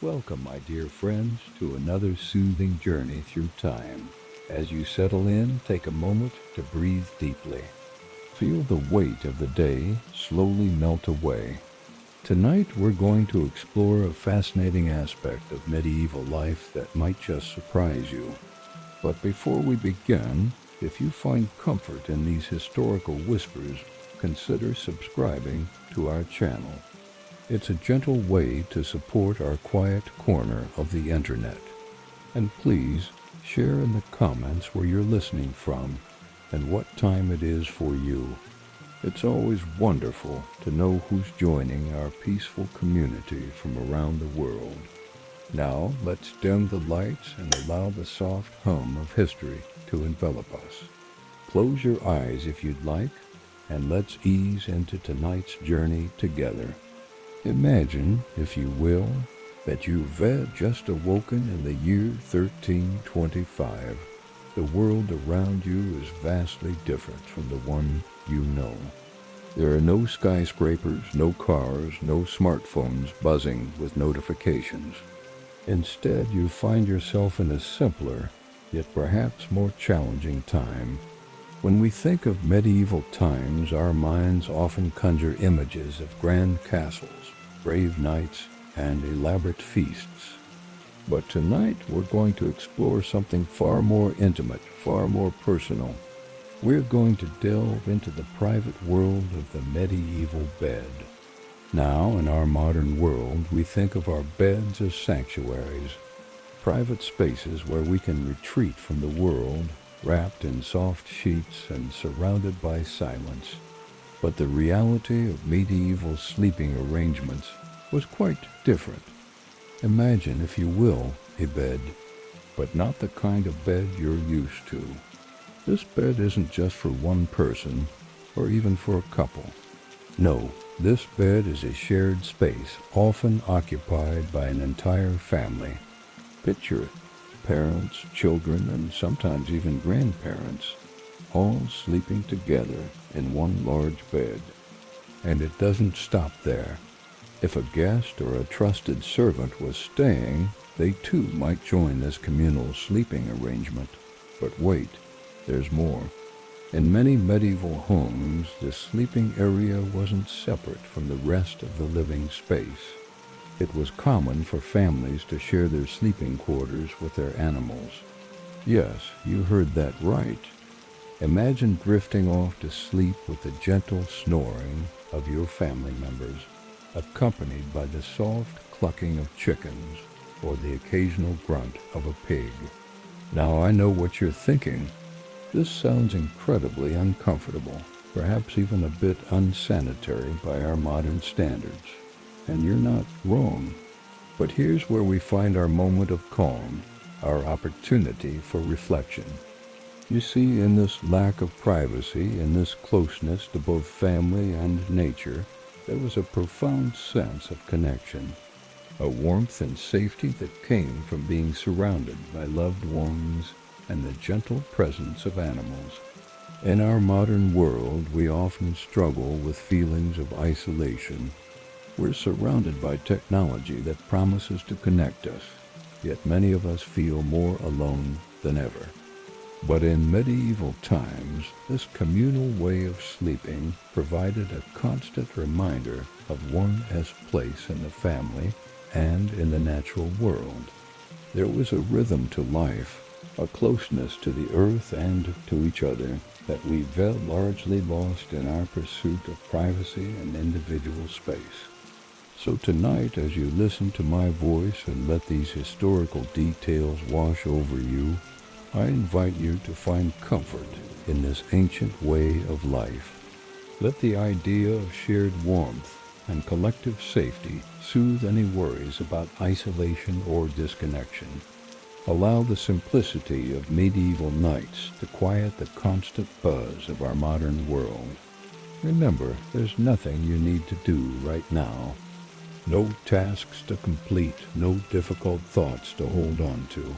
Welcome, my dear friends, to another soothing journey through time. As you settle in, take a moment to breathe deeply. Feel the weight of the day slowly melt away. Tonight, we're going to explore a fascinating aspect of medieval life that might just surprise you. But before we begin, if you find comfort in these historical whispers, consider subscribing to our channel. It's a gentle way to support our quiet corner of the internet. And please share in the comments where you're listening from and what time it is for you. It's always wonderful to know who's joining our peaceful community from around the world. Now, let's dim the lights and allow the soft hum of history to envelop us. Close your eyes if you'd like, and let's ease into tonight's journey together. Imagine, if you will, that you've just awoken in the year 1325. The world around you is vastly different from the one you know. There are no skyscrapers, no cars, no smartphones buzzing with notifications. Instead, you find yourself in a simpler, yet perhaps more challenging time. When we think of medieval times, our minds often conjure images of grand castles, brave knights, and elaborate feasts. But tonight, we're going to explore something far more intimate, far more personal. We're going to delve into the private world of the medieval bed. Now, in our modern world, we think of our beds as sanctuaries, private spaces where we can retreat from the world, wrapped in soft sheets and surrounded by silence. But the reality of medieval sleeping arrangements was quite different. Imagine, if you will, a bed, but not the kind of bed you're used to. This bed isn't just for one person, or even for a couple. No, this bed is a shared space, often occupied by an entire family. Picture it. Parents, children, and sometimes even grandparents, all sleeping together in one large bed. And it doesn't stop there. If a guest or a trusted servant was staying, they too might join this communal sleeping arrangement. But wait, there's more. In many medieval homes, the sleeping area wasn't separate from the rest of the living space. It was common for families to share their sleeping quarters with their animals. Yes, you heard that right. Imagine drifting off to sleep with the gentle snoring of your family members, accompanied by the soft clucking of chickens or the occasional grunt of a pig. Now I know what you're thinking. This sounds incredibly uncomfortable, perhaps even a bit unsanitary by our modern standards. And you're not wrong. But here's where we find our moment of calm, our opportunity for reflection. You see, in this lack of privacy, in this closeness to both family and nature, there was a profound sense of connection, a warmth and safety that came from being surrounded by loved ones and the gentle presence of animals. In our modern world, we often struggle with feelings of isolation. We're surrounded by technology that promises to connect us, yet many of us feel more alone than ever. But in medieval times, this communal way of sleeping provided a constant reminder of one's place in the family and in the natural world. There was a rhythm to life, a closeness to the earth and to each other that we've largely lost in our pursuit of privacy and individual space. So tonight, as you listen to my voice and let these historical details wash over you, I invite you to find comfort in this ancient way of life. Let the idea of shared warmth and collective safety soothe any worries about isolation or disconnection. Allow the simplicity of medieval nights to quiet the constant buzz of our modern world. Remember, there's nothing you need to do right now. No tasks to complete, no difficult thoughts to hold on to.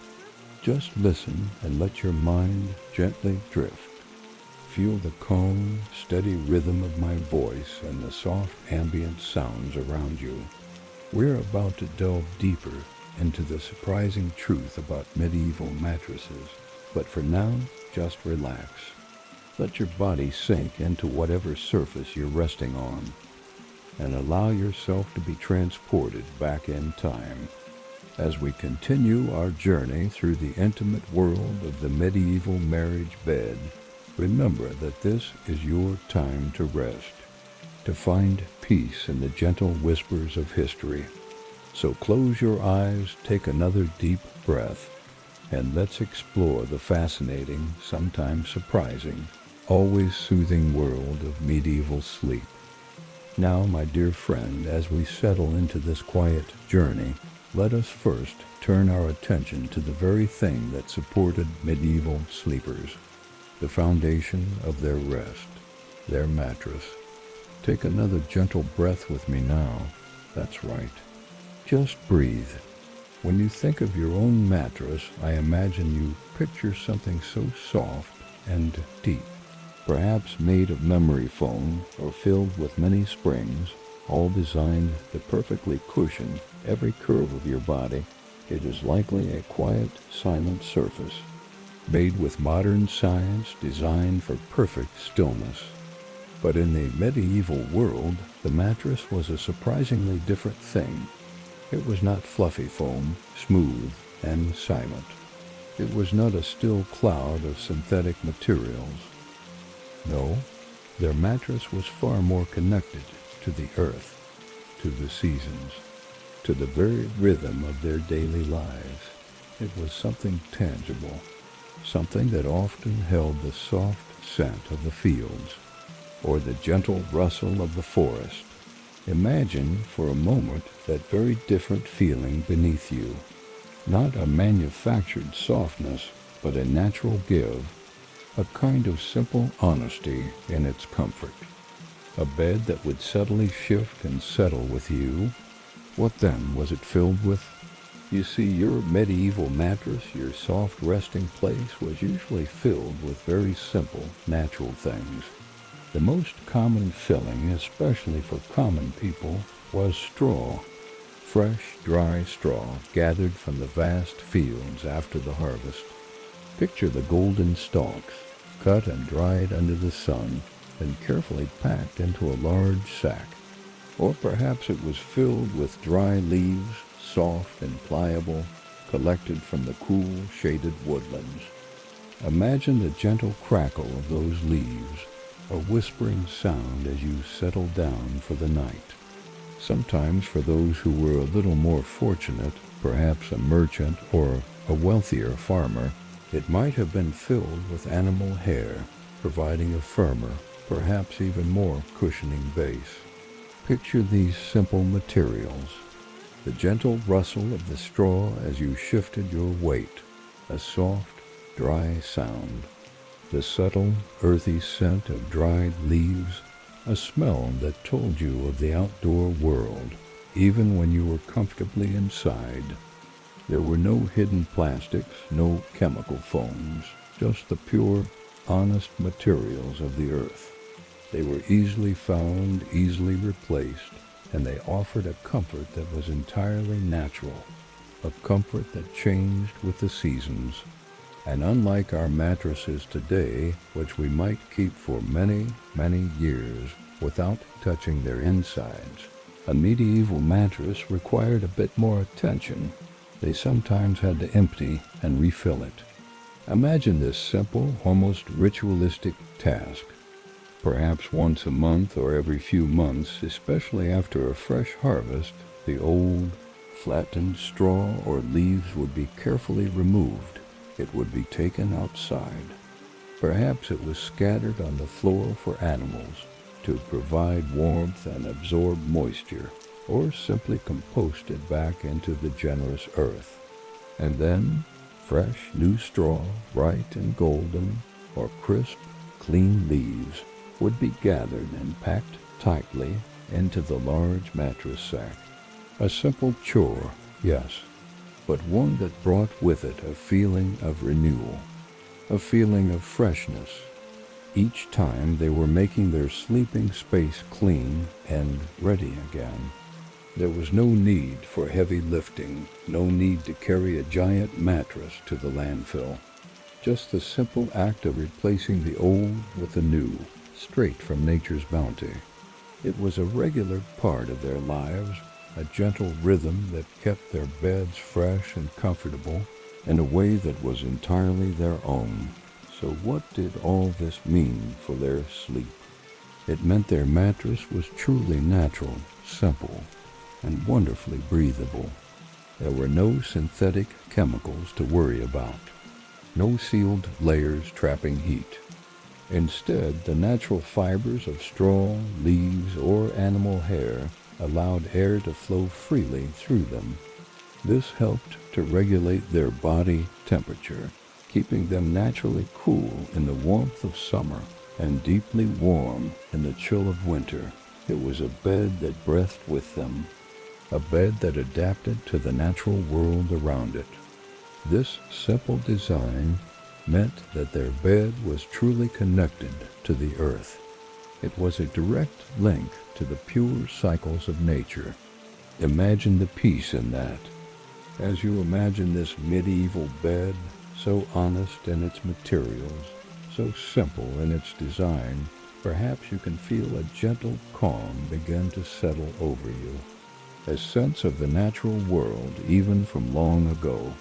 Just listen and let your mind gently drift. Feel the calm, steady rhythm of my voice and the soft ambient sounds around you. We're about to delve deeper into the surprising truth about medieval mattresses. But for now, just relax. Let your body sink into whatever surface you're resting on, and allow yourself to be transported back in time. As we continue our journey through the intimate world of the medieval marriage bed, remember that this is your time to rest, to find peace in the gentle whispers of history. So close your eyes, take another deep breath, and let's explore the fascinating, sometimes surprising, always soothing world of medieval sleep. Now, my dear friend, as we settle into this quiet journey, let us first turn our attention to the very thing that supported medieval sleepers, the foundation of their rest, their mattress. Take another gentle breath with me now. That's right. Just breathe. When you think of your own mattress, I imagine you picture something so soft and deep, perhaps made of memory foam or filled with many springs, all designed to perfectly cushion every curve of your body. It is likely a quiet, silent surface, made with modern science designed for perfect stillness. But in the medieval world, the mattress was a surprisingly different thing. It was not fluffy foam, smooth and silent. It was not a still cloud of synthetic materials. No, their mattress was far more connected to the earth, to the seasons, to the very rhythm of their daily lives. It was something tangible, something that often held the soft scent of the fields or the gentle rustle of the forest. Imagine for a moment that very different feeling beneath you. Not a manufactured softness, but a natural give, a kind of simple honesty in its comfort. A bed that would subtly shift and settle with you. What then was it filled with? You see, your medieval mattress, your soft resting place, was usually filled with very simple, natural things. The most common filling, especially for common people, was straw. Fresh, dry straw gathered from the vast fields after the harvest. Picture the golden stalks, cut and dried under the sun, then carefully packed into a large sack. Or perhaps it was filled with dry leaves, soft and pliable, collected from the cool, shaded woodlands. Imagine the gentle crackle of those leaves, a whispering sound as you settle down for the night. Sometimes for those who were a little more fortunate, perhaps a merchant or a wealthier farmer, it might have been filled with animal hair, providing a firmer, perhaps even more cushioning base. Picture these simple materials, the gentle rustle of the straw as you shifted your weight, a soft, dry sound, the subtle, earthy scent of dried leaves, a smell that told you of the outdoor world, even when you were comfortably inside. There were no hidden plastics, no chemical foams, just the pure, honest materials of the earth. They were easily found, easily replaced, and they offered a comfort that was entirely natural, a comfort that changed with the seasons. And unlike our mattresses today, which we might keep for many, many years without touching their insides, a medieval mattress required a bit more attention. They sometimes had to empty and refill it. Imagine this simple, almost ritualistic task. Perhaps once a month or every few months, especially after a fresh harvest, the old, flattened straw or leaves would be carefully removed. It would be taken outside. Perhaps it was scattered on the floor for animals to provide warmth and absorb moisture, or simply composted back into the generous earth. And then, fresh new straw, bright and golden, or crisp, clean leaves, would be gathered and packed tightly into the large mattress sack. A simple chore, yes, but one that brought with it a feeling of renewal, a feeling of freshness. Each time they were making their sleeping space clean and ready again. There was no need for heavy lifting, no need to carry a giant mattress to the landfill. Just the simple act of replacing the old with the new, straight from nature's bounty. It was a regular part of their lives, a gentle rhythm that kept their beds fresh and comfortable in a way that was entirely their own. So what did all this mean for their sleep? It meant their mattress was truly natural, simple, and wonderfully breathable. There were no synthetic chemicals to worry about, no sealed layers trapping heat. Instead, the natural fibers of straw, leaves, or animal hair allowed air to flow freely through them. This helped to regulate their body temperature, keeping them naturally cool in the warmth of summer and deeply warm in the chill of winter. It was a bed that breathed with them, a bed that adapted to the natural world around it. This simple design meant that their bed was truly connected to the earth. It was a direct link to the pure cycles of nature. Imagine the peace in that. As you imagine this medieval bed, so honest in its materials, so simple in its design, perhaps you can feel a gentle calm begin to settle over you. A sense of the natural world even from long ago.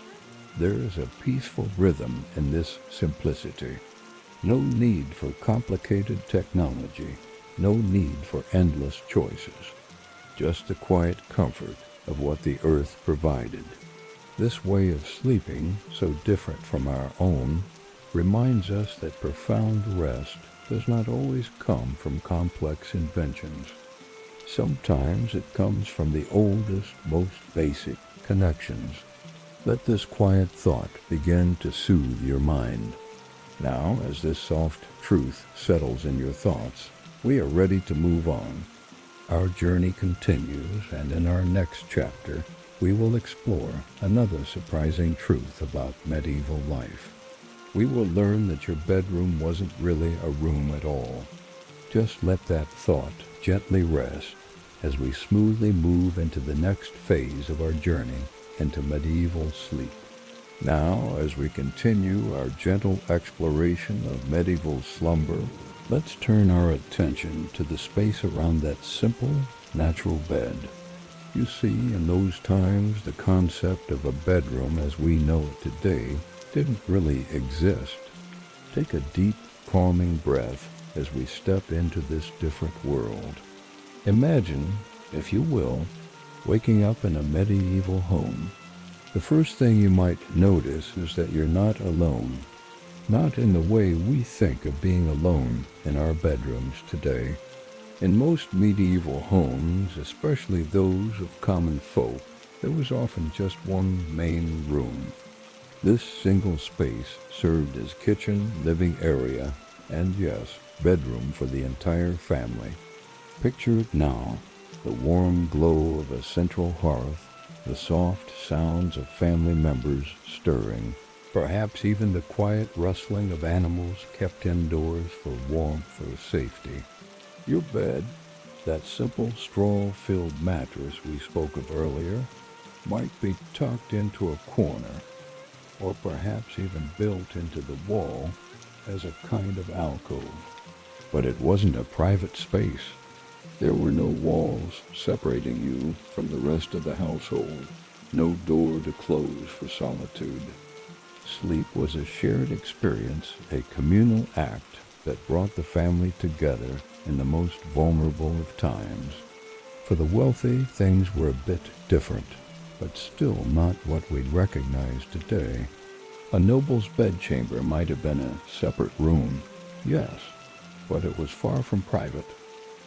There is a peaceful rhythm in this simplicity. No need for complicated technology, no need for endless choices. Just the quiet comfort of what the earth provided. This way of sleeping, so different from our own, reminds us that profound rest does not always come from complex inventions. Sometimes it comes from the oldest, most basic connections. Let this quiet thought begin to soothe your mind. Now, as this soft truth settles in your thoughts, we are ready to move on. Our journey continues, and in our next chapter, we will explore another surprising truth about medieval life. We will learn that your bedroom wasn't really a room at all. Just let that thought gently rest as we smoothly move into the next phase of our journey into medieval sleep. Now, as we continue our gentle exploration of medieval slumber, let's turn our attention to the space around that simple, natural bed. You see, in those times, the concept of a bedroom as we know it today didn't really exist. Take a deep, calming breath as we step into this different world. Imagine, if you will, waking up in a medieval home. The first thing you might notice is that you're not alone. Not in the way we think of being alone in our bedrooms today. In most medieval homes, especially those of common folk, there was often just one main room. This single space served as kitchen, living area, and yes, bedroom for the entire family. Picture it now, the warm glow of a central hearth, the soft sounds of family members stirring, perhaps even the quiet rustling of animals kept indoors for warmth or safety. Your bed, that simple straw-filled mattress we spoke of earlier, might be tucked into a corner, or perhaps even built into the wall as a kind of alcove. But it wasn't a private space. There were no walls separating you from the rest of the household, no door to close for solitude. Sleep was a shared experience, a communal act that brought the family together in the most vulnerable of times. For the wealthy, things were a bit different, but still not what we'd recognize today. A noble's bedchamber might have been a separate room, yes, but it was far from private.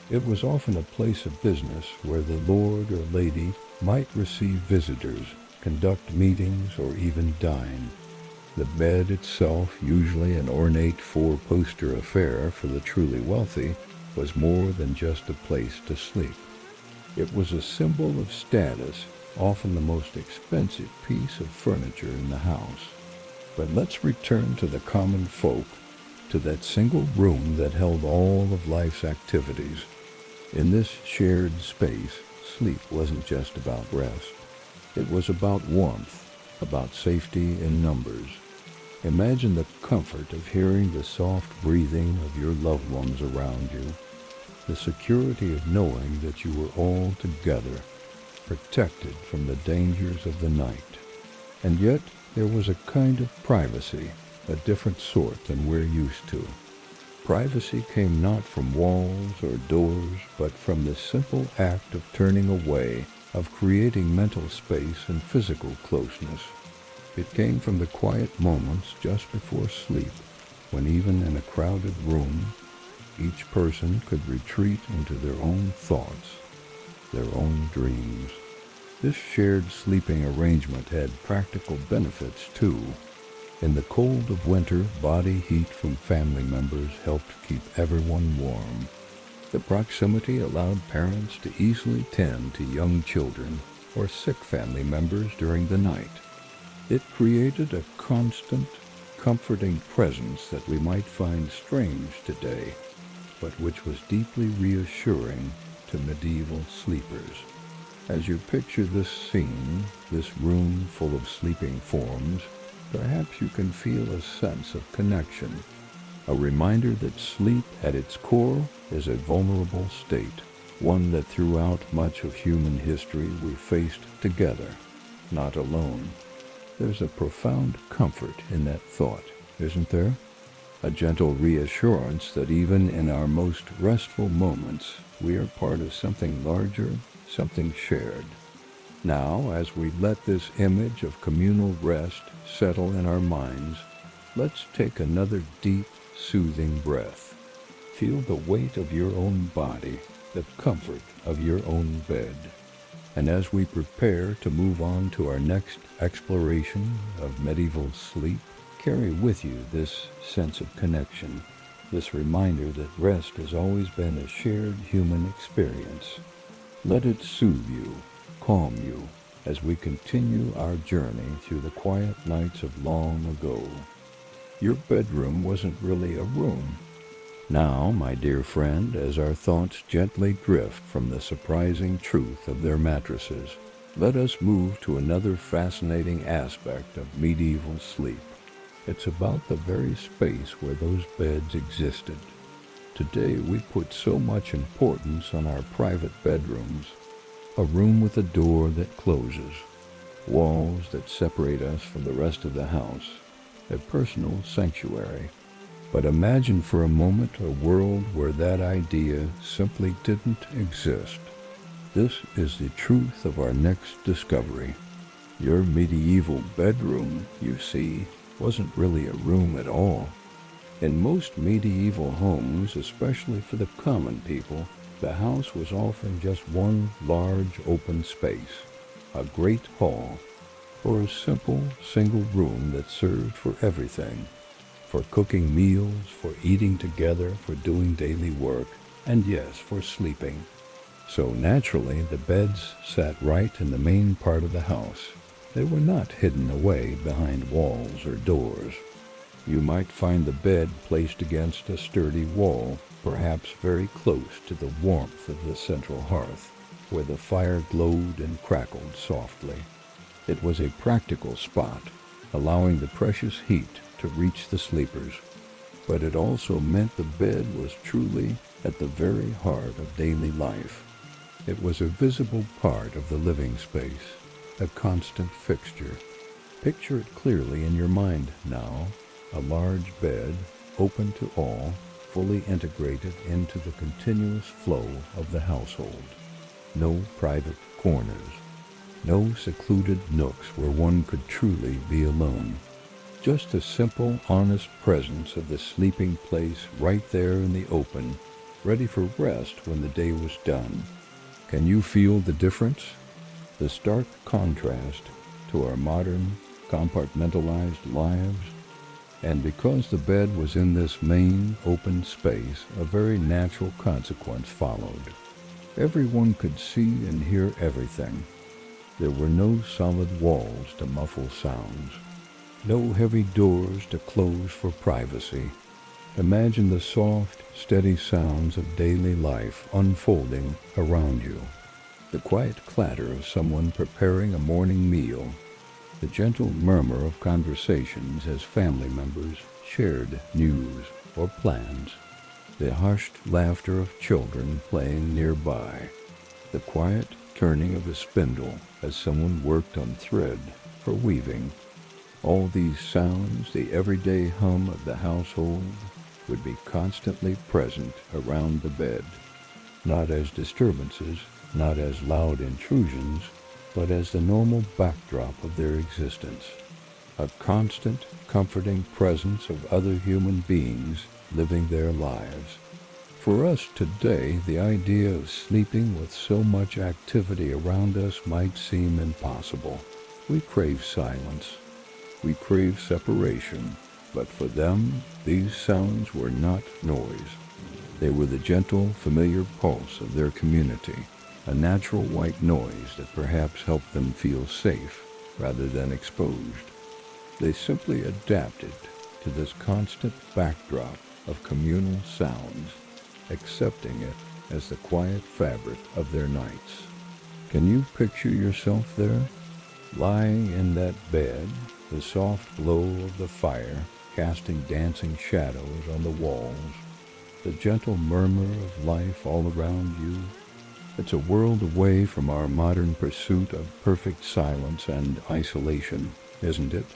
It was often a place of business where the lord or lady might receive visitors, conduct meetings, or even dine. The bed itself, usually an ornate four-poster affair for the truly wealthy, was more than just a place to sleep. It was a symbol of status, often the most expensive piece of furniture in the house. But let's return to the common folk, to that single room that held all of life's activities. In this shared space, sleep wasn't just about rest. It was about warmth, about safety in numbers. Imagine the comfort of hearing the soft breathing of your loved ones around you, the security of knowing that you were all together, protected from the dangers of the night. And yet there was a kind of privacy, a different sort than we're used to. Privacy came not from walls or doors, but from the simple act of turning away, of creating mental space and physical closeness. It came from the quiet moments just before sleep, when even in a crowded room, each person could retreat into their own thoughts, their own dreams. This shared sleeping arrangement had practical benefits too. In the cold of winter, body heat from family members helped keep everyone warm. The proximity allowed parents to easily tend to young children or sick family members during the night. It created a constant, comforting presence that we might find strange today, but which was deeply reassuring to medieval sleepers. As you picture this scene, this room full of sleeping forms, perhaps you can feel a sense of connection, a reminder that sleep at its core is a vulnerable state, one that throughout much of human history we faced together, not alone. There's a profound comfort in that thought, isn't there? A gentle reassurance that even in our most restful moments, we are part of something larger, something shared. Now, as we let this image of communal rest settle in our minds, let's take another deep, soothing breath. Feel the weight of your own body, the comfort of your own bed. And as we prepare to move on to our next exploration of medieval sleep, carry with you this sense of connection, this reminder that rest has always been a shared human experience. Let it soothe you, calm you, as we continue our journey through the quiet nights of long ago. Your bedroom wasn't really a room. Now, my dear friend, as our thoughts gently drift from the surprising truth of their mattresses, let us move to another fascinating aspect of medieval sleep. It's about the very space where those beds existed. Today, we put so much importance on our private bedrooms, a room with a door that closes, walls that separate us from the rest of the house, a personal sanctuary. But imagine for a moment a world where that idea simply didn't exist. This is the truth of our next discovery. Your medieval bedroom, you see, wasn't really a room at all. In most medieval homes, especially for the common people, the house was often just one large open space, a great hall, or a simple single room that served for everything. For cooking meals, for eating together, for doing daily work, and yes, for sleeping. So naturally, the beds sat right in the main part of the house. They were not hidden away behind walls or doors. You might find the bed placed against a sturdy wall, perhaps very close to the warmth of the central hearth, where the fire glowed and crackled softly. It was a practical spot, allowing the precious heat to reach the sleepers, but it also meant the bed was truly at the very heart of daily life. It was a visible part of the living space, a constant fixture. Picture it clearly in your mind now, a large bed, open to all, fully integrated into the continuous flow of the household. No private corners, no secluded nooks where one could truly be alone. Just a simple, honest presence of the sleeping place right there in the open, ready for rest when the day was done. Can you feel the difference? The stark contrast to our modern, compartmentalized lives? And because the bed was in this main, open space, a very natural consequence followed. Everyone could see and hear everything. There were no solid walls to muffle sounds. No heavy doors to close for privacy. Imagine the soft, steady sounds of daily life unfolding around you. the quiet clatter of someone preparing a morning meal, the gentle murmur of conversations as family members shared news or plans, the hushed laughter of children playing nearby, the quiet turning of a spindle as someone worked on thread for weaving. All these sounds, the everyday hum of the household, would be constantly present around the bed, not as disturbances, not as loud intrusions, but as the normal backdrop of their existence, a constant, comforting presence of other human beings living their lives. For us today, the idea of sleeping with so much activity around us might seem impossible. We crave silence. We crave separation. But for them, these sounds were not noise. They were the gentle, familiar pulse of their community, a natural white noise that perhaps helped them feel safe rather than exposed. They simply adapted to this constant backdrop of communal sounds, accepting it as the quiet fabric of their nights. Can you picture yourself there, lying in that bed, the soft glow of the fire casting dancing shadows on the walls, the gentle murmur of life all around you? It's a world away from our modern pursuit of perfect silence and isolation, isn't it?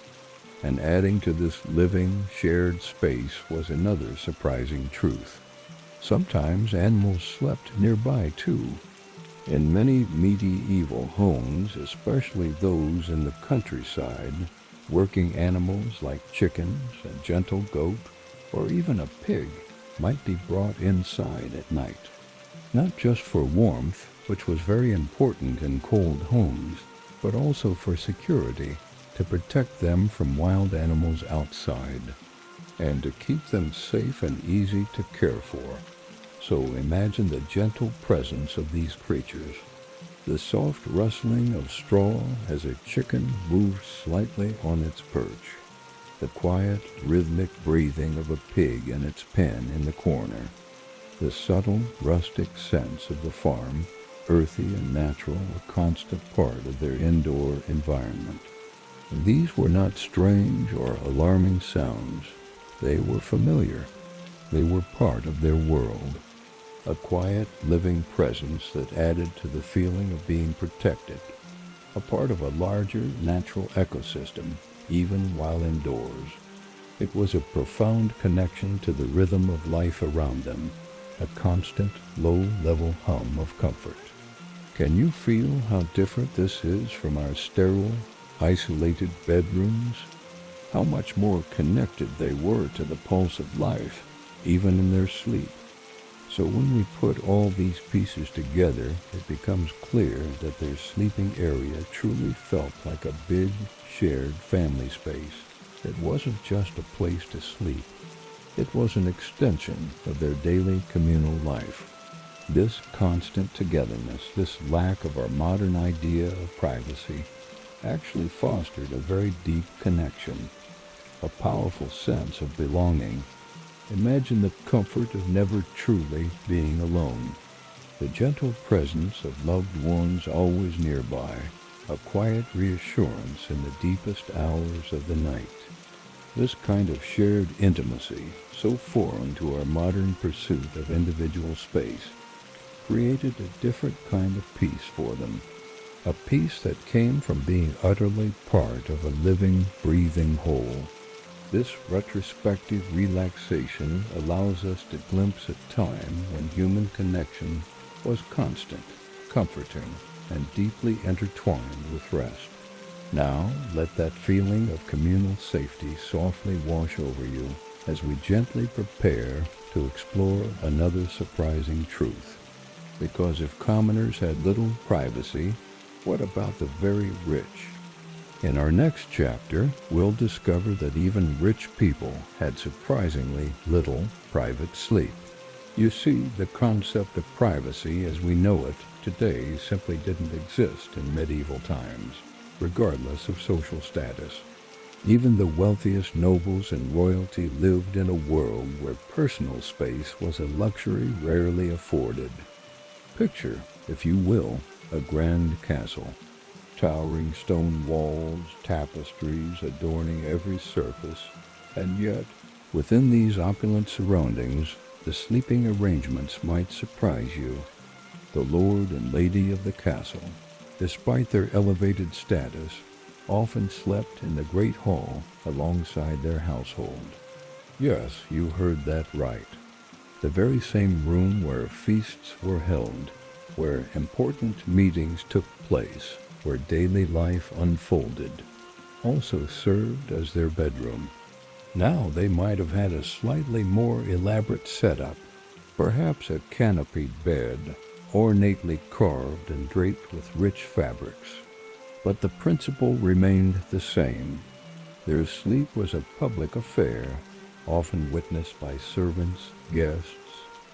And adding to this living, shared space was another surprising truth. Sometimes animals slept nearby too. In many medieval homes, especially those in the countryside, working animals like chickens, a gentle goat, or even a pig might be brought inside at night, not just for warmth, which was very important in cold homes, but also for security, to protect them from wild animals outside, and to keep them safe and easy to care for. So imagine the gentle presence of these creatures, the soft rustling of straw as a chicken moves slightly on its perch, the quiet, rhythmic breathing of a pig in its pen in the corner, the subtle, rustic sense of the farm, earthy and natural, a constant part of their indoor environment. And these were not strange or alarming sounds. They were familiar. They were part of their world. A quiet, living presence that added to the feeling of being protected, a part of a larger natural ecosystem, even while indoors. It was a profound connection to the rhythm of life around them, a constant, low-level hum of comfort. Can you feel how different this is from our sterile, isolated bedrooms? How much more connected they were to the pulse of life, even in their sleep. So when we put all these pieces together, it becomes clear that their sleeping area truly felt like a big, shared family space. It wasn't just a place to sleep. It was an extension of their daily communal life. This constant togetherness, this lack of our modern idea of privacy, actually fostered a very deep connection, a powerful sense of belonging. Imagine the comfort of never truly being alone, the gentle presence of loved ones always nearby, a quiet reassurance in the deepest hours of the night. This kind of shared intimacy, so foreign to our modern pursuit of individual space, created a different kind of peace for them, a peace that came from being utterly part of a living, breathing whole. This retrospective relaxation allows us to glimpse a time when human connection was constant, comforting, and deeply intertwined with rest. Now, let that feeling of communal safety softly wash over you as we gently prepare to explore another surprising truth. Because if commoners had little privacy, what about the very rich? In our next chapter, we'll discover that even rich people had surprisingly little private sleep. You see, the concept of privacy as we know it today simply didn't exist in medieval times, regardless of social status. Even the wealthiest nobles and royalty lived in a world where personal space was a luxury rarely afforded. Picture, if you will, a grand castle, towering stone walls, tapestries adorning every surface, and yet, within these opulent surroundings, the sleeping arrangements might surprise you. The lord and lady of the castle, despite their elevated status, often slept in the great hall alongside their household. Yes, you heard that right. The very same room where feasts were held, where important meetings took place, where daily life unfolded, also served as their bedroom. Now they might have had a slightly more elaborate setup, perhaps a canopied bed, ornately carved and draped with rich fabrics. But the principle remained the same. Their sleep was a public affair, often witnessed by servants, guests,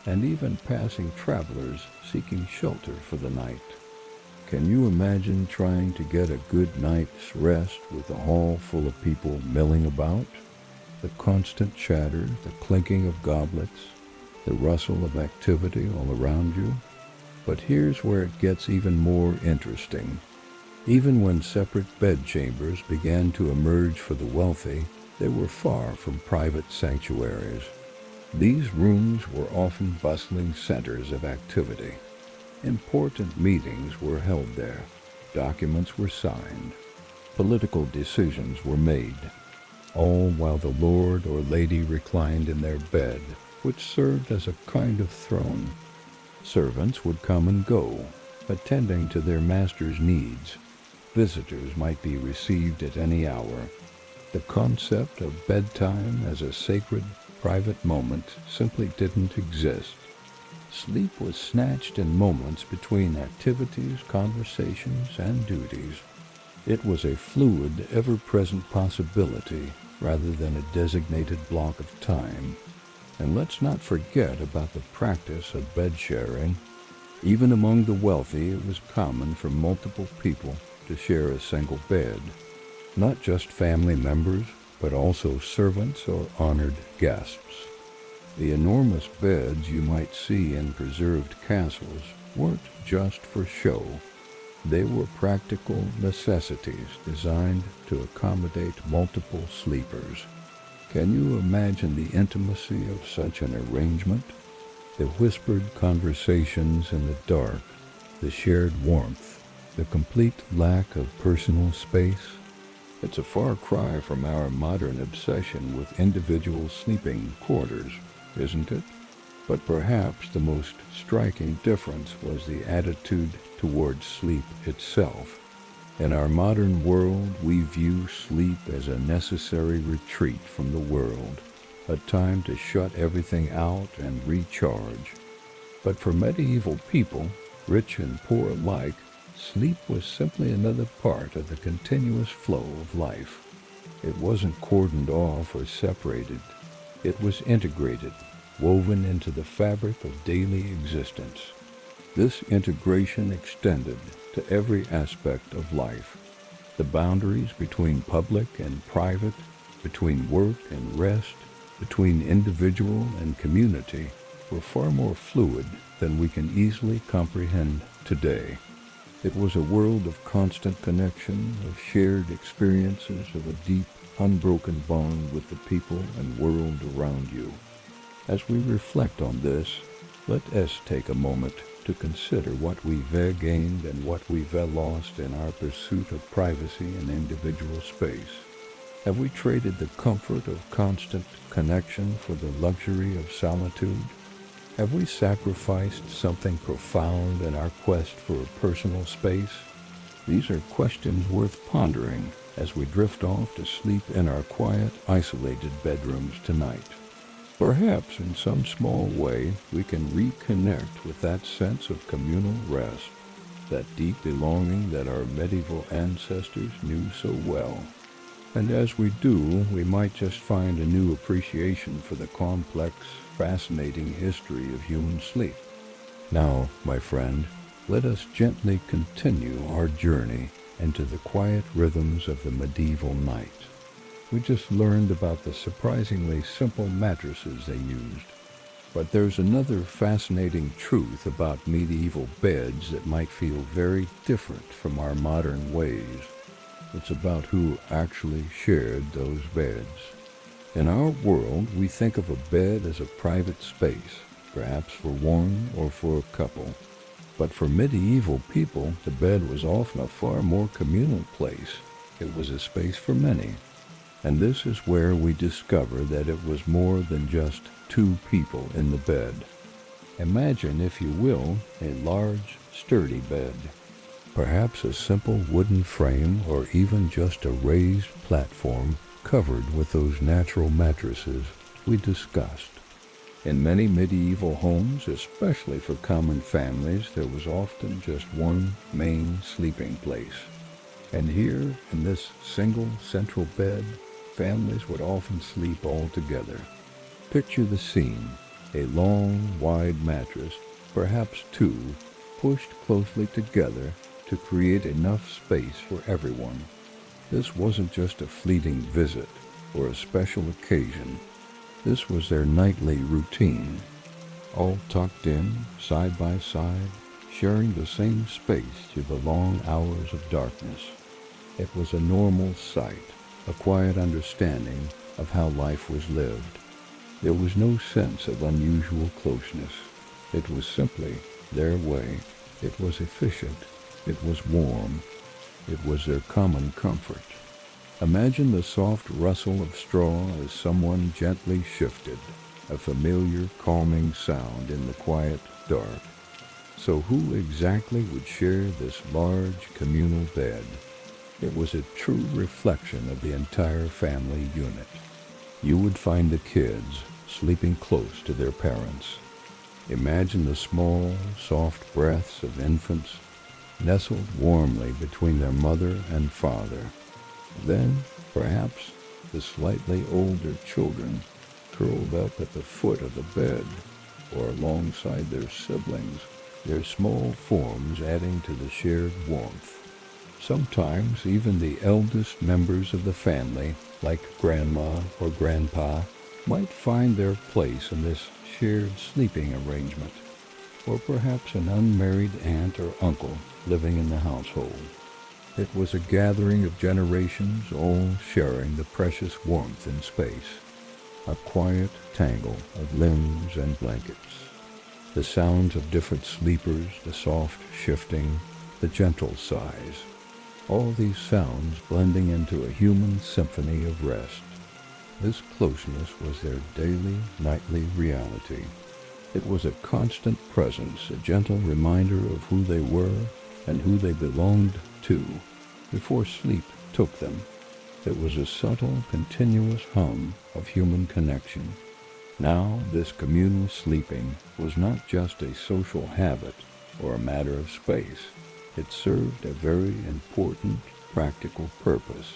and even passing travelers seeking shelter for the night. Can you imagine trying to get a good night's rest with a hall full of people milling about? The constant chatter, the clinking of goblets, the rustle of activity all around you. But here's where it gets even more interesting. Even when separate bedchambers began to emerge for the wealthy, they were far from private sanctuaries. These rooms were often bustling centers of activity. Important meetings were held there, documents were signed, political decisions were made, all while the lord or lady reclined in their bed, which served as a kind of throne. Servants would come and go, attending to their master's needs. Visitors might be received at any hour. The concept of bedtime as a sacred, private moment simply didn't exist. Sleep was snatched in moments between activities, conversations, and duties. It was a fluid, ever-present possibility rather than a designated block of time. And let's not forget about the practice of bed sharing. Even among the wealthy, it was common for multiple people to share a single bed. Not just family members, but also servants or honored guests. The enormous beds you might see in preserved castles weren't just for show. They were practical necessities designed to accommodate multiple sleepers. Can you imagine the intimacy of such an arrangement? The whispered conversations in the dark, the shared warmth, the complete lack of personal space? It's a far cry from our modern obsession with individual sleeping quarters, isn't it? But perhaps the most striking difference was the attitude towards sleep itself. In our modern world, we view sleep as a necessary retreat from the world, a time to shut everything out and recharge. But for medieval people, rich and poor alike, sleep was simply another part of the continuous flow of life. It wasn't cordoned off or separated. It was integrated, woven into the fabric of daily existence. This integration extended to every aspect of life. The boundaries between public and private, between work and rest, between individual and community, were far more fluid than we can easily comprehend today. It was a world of constant connection, of shared experiences, of a deep, unbroken bond with the people and world around you. As we reflect on this, let us take a moment to consider what we've gained and what we've lost in our pursuit of privacy and individual space. Have we traded the comfort of constant connection for the luxury of solitude? Have we sacrificed something profound in our quest for a personal space? These are questions worth pondering as we drift off to sleep in our quiet, isolated bedrooms tonight. Perhaps in some small way we can reconnect with that sense of communal rest, that deep belonging that our medieval ancestors knew so well. And as we do, we might just find a new appreciation for the complex, fascinating history of human sleep. Now, my friend, let us gently continue our journey into the quiet rhythms of the medieval night. We just learned about the surprisingly simple mattresses they used, But there's another fascinating truth about medieval beds that might feel very different from our modern ways. It's about who actually shared those beds. In our world, we think of a bed as a private space, perhaps for one or for a couple. But for medieval people, the bed was often a far more communal place. It was a space for many. And this is where we discover that it was more than just two people in the bed. Imagine, if you will, a large, sturdy bed. Perhaps a simple wooden frame or even just a raised platform covered with those natural mattresses we discussed. In many medieval homes, especially for common families, there was often just one main sleeping place. And here, in this single central bed, families would often sleep all together. Picture the scene: a long, wide mattress, perhaps two, pushed closely together to create enough space for everyone. This wasn't just a fleeting visit or a special occasion. This was their nightly routine, all tucked in, side by side, sharing the same space through the long hours of darkness. It was a normal sight, a quiet understanding of how life was lived. There was no sense of unusual closeness. It was simply their way. It was efficient. It was warm. It was their common comfort. Imagine the soft rustle of straw as someone gently shifted, a familiar, calming sound in the quiet dark. So who exactly would share this large communal bed? It was a true reflection of the entire family unit. You would find the kids sleeping close to their parents. Imagine the small, soft breaths of infants nestled warmly between their mother and father. Then, perhaps, the slightly older children curled up at the foot of the bed or alongside their siblings, their small forms adding to the shared warmth. Sometimes even the eldest members of the family, like grandma or grandpa, might find their place in this shared sleeping arrangement, or perhaps an unmarried aunt or uncle living in the household. It was a gathering of generations, all sharing the precious warmth and space, a quiet tangle of limbs and blankets. The sounds of different sleepers, the soft shifting, the gentle sighs, all these sounds blending into a human symphony of rest. This closeness was their daily, nightly reality. It was a constant presence, a gentle reminder of who they were and who they belonged to before sleep took them. It was a subtle, continuous hum of human connection. Now, this communal sleeping was not just a social habit or a matter of space. It served a very important, practical purpose.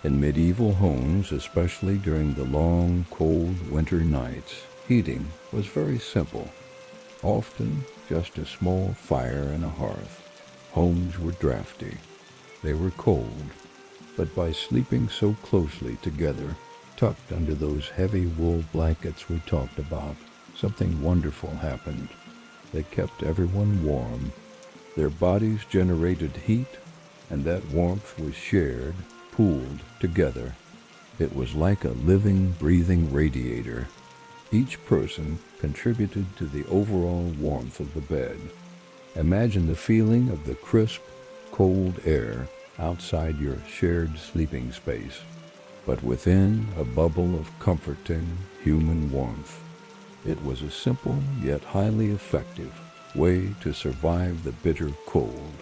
In medieval homes, especially during the long, cold winter nights, heating was very simple. Often just a small fire and a hearth. Homes were drafty. They were cold. But by sleeping so closely together, tucked under those heavy wool blankets we talked about, something wonderful happened. They kept everyone warm. Their bodies generated heat, and that warmth was shared, pooled together. It was like a living, breathing radiator. Each person contributed to the overall warmth of the bed. Imagine the feeling of the crisp, cold air outside your shared sleeping space, but within a bubble of comforting human warmth. It was a simple yet highly effective way to survive the bitter cold.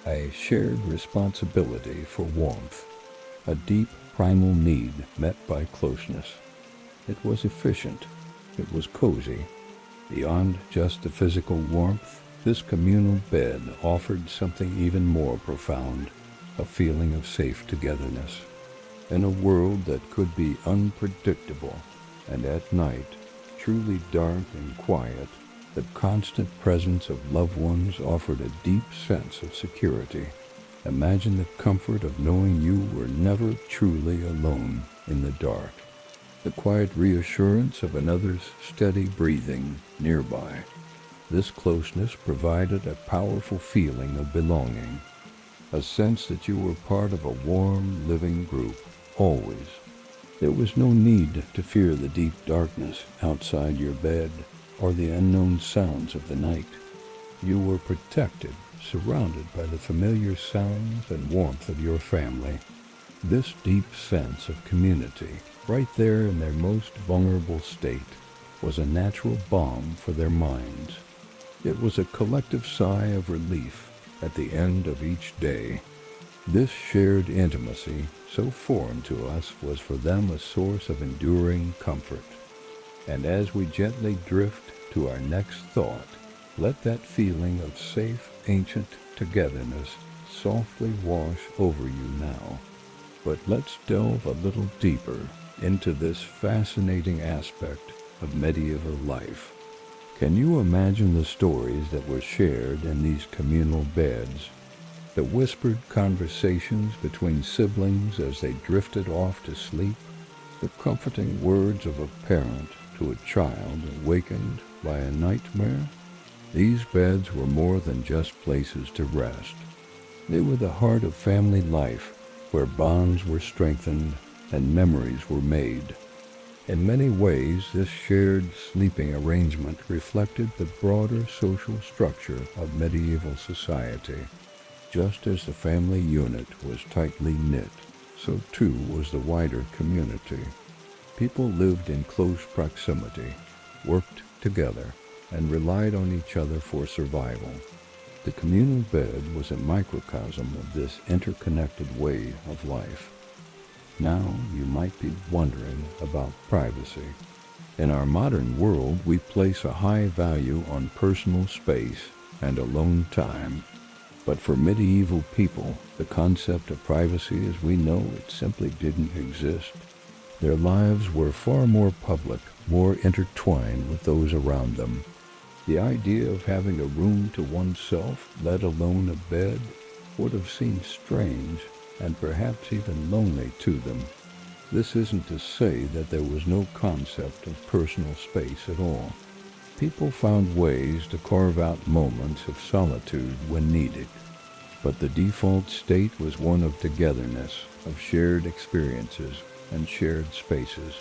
A shared responsibility for warmth, a deep primal need met by closeness. It was efficient. It was cozy. Beyond just the physical warmth, this communal bed offered something even more profound, a feeling of safe togetherness. In a world that could be unpredictable and at night truly dark and quiet, the constant presence of loved ones offered a deep sense of security. Imagine the comfort of knowing you were never truly alone in the dark. the quiet reassurance of another's steady breathing nearby. This closeness provided a powerful feeling of belonging, a sense that you were part of a warm, living group, always. There was no need to fear the deep darkness outside your bed or the unknown sounds of the night. You were protected, surrounded by the familiar sounds and warmth of your family. This deep sense of community, right there in their most vulnerable state, was a natural balm for their minds. It was a collective sigh of relief at the end of each day. This shared intimacy, so foreign to us, was for them a source of enduring comfort. And as we gently drift to our next thought, let that feeling of safe, ancient togetherness softly wash over you now. But let's delve a little deeper into this fascinating aspect of medieval life. Can you imagine the stories that were shared in these communal beds? The whispered conversations between siblings as they drifted off to sleep? The comforting words of a parent to a child awakened by a nightmare? These beds were more than just places to rest. They were the heart of family life, where bonds were strengthened and memories were made. In many ways, this shared sleeping arrangement reflected the broader social structure of medieval society. Just as the family unit was tightly knit, so too was the wider community. People lived in close proximity, worked together, and relied on each other for survival. The communal bed was a microcosm of this interconnected way of life. Now you might be wondering about privacy. In our modern world, we place a high value on personal space and alone time. But for medieval people, the concept of privacy as we know it simply didn't exist. Their lives were far more public, more intertwined with those around them. The idea of having a room to oneself, let alone a bed, would have seemed strange and perhaps even lonely to them. This isn't to say that there was no concept of personal space at all. People found ways to carve out moments of solitude when needed, but the default state was one of togetherness, of shared experiences and shared spaces,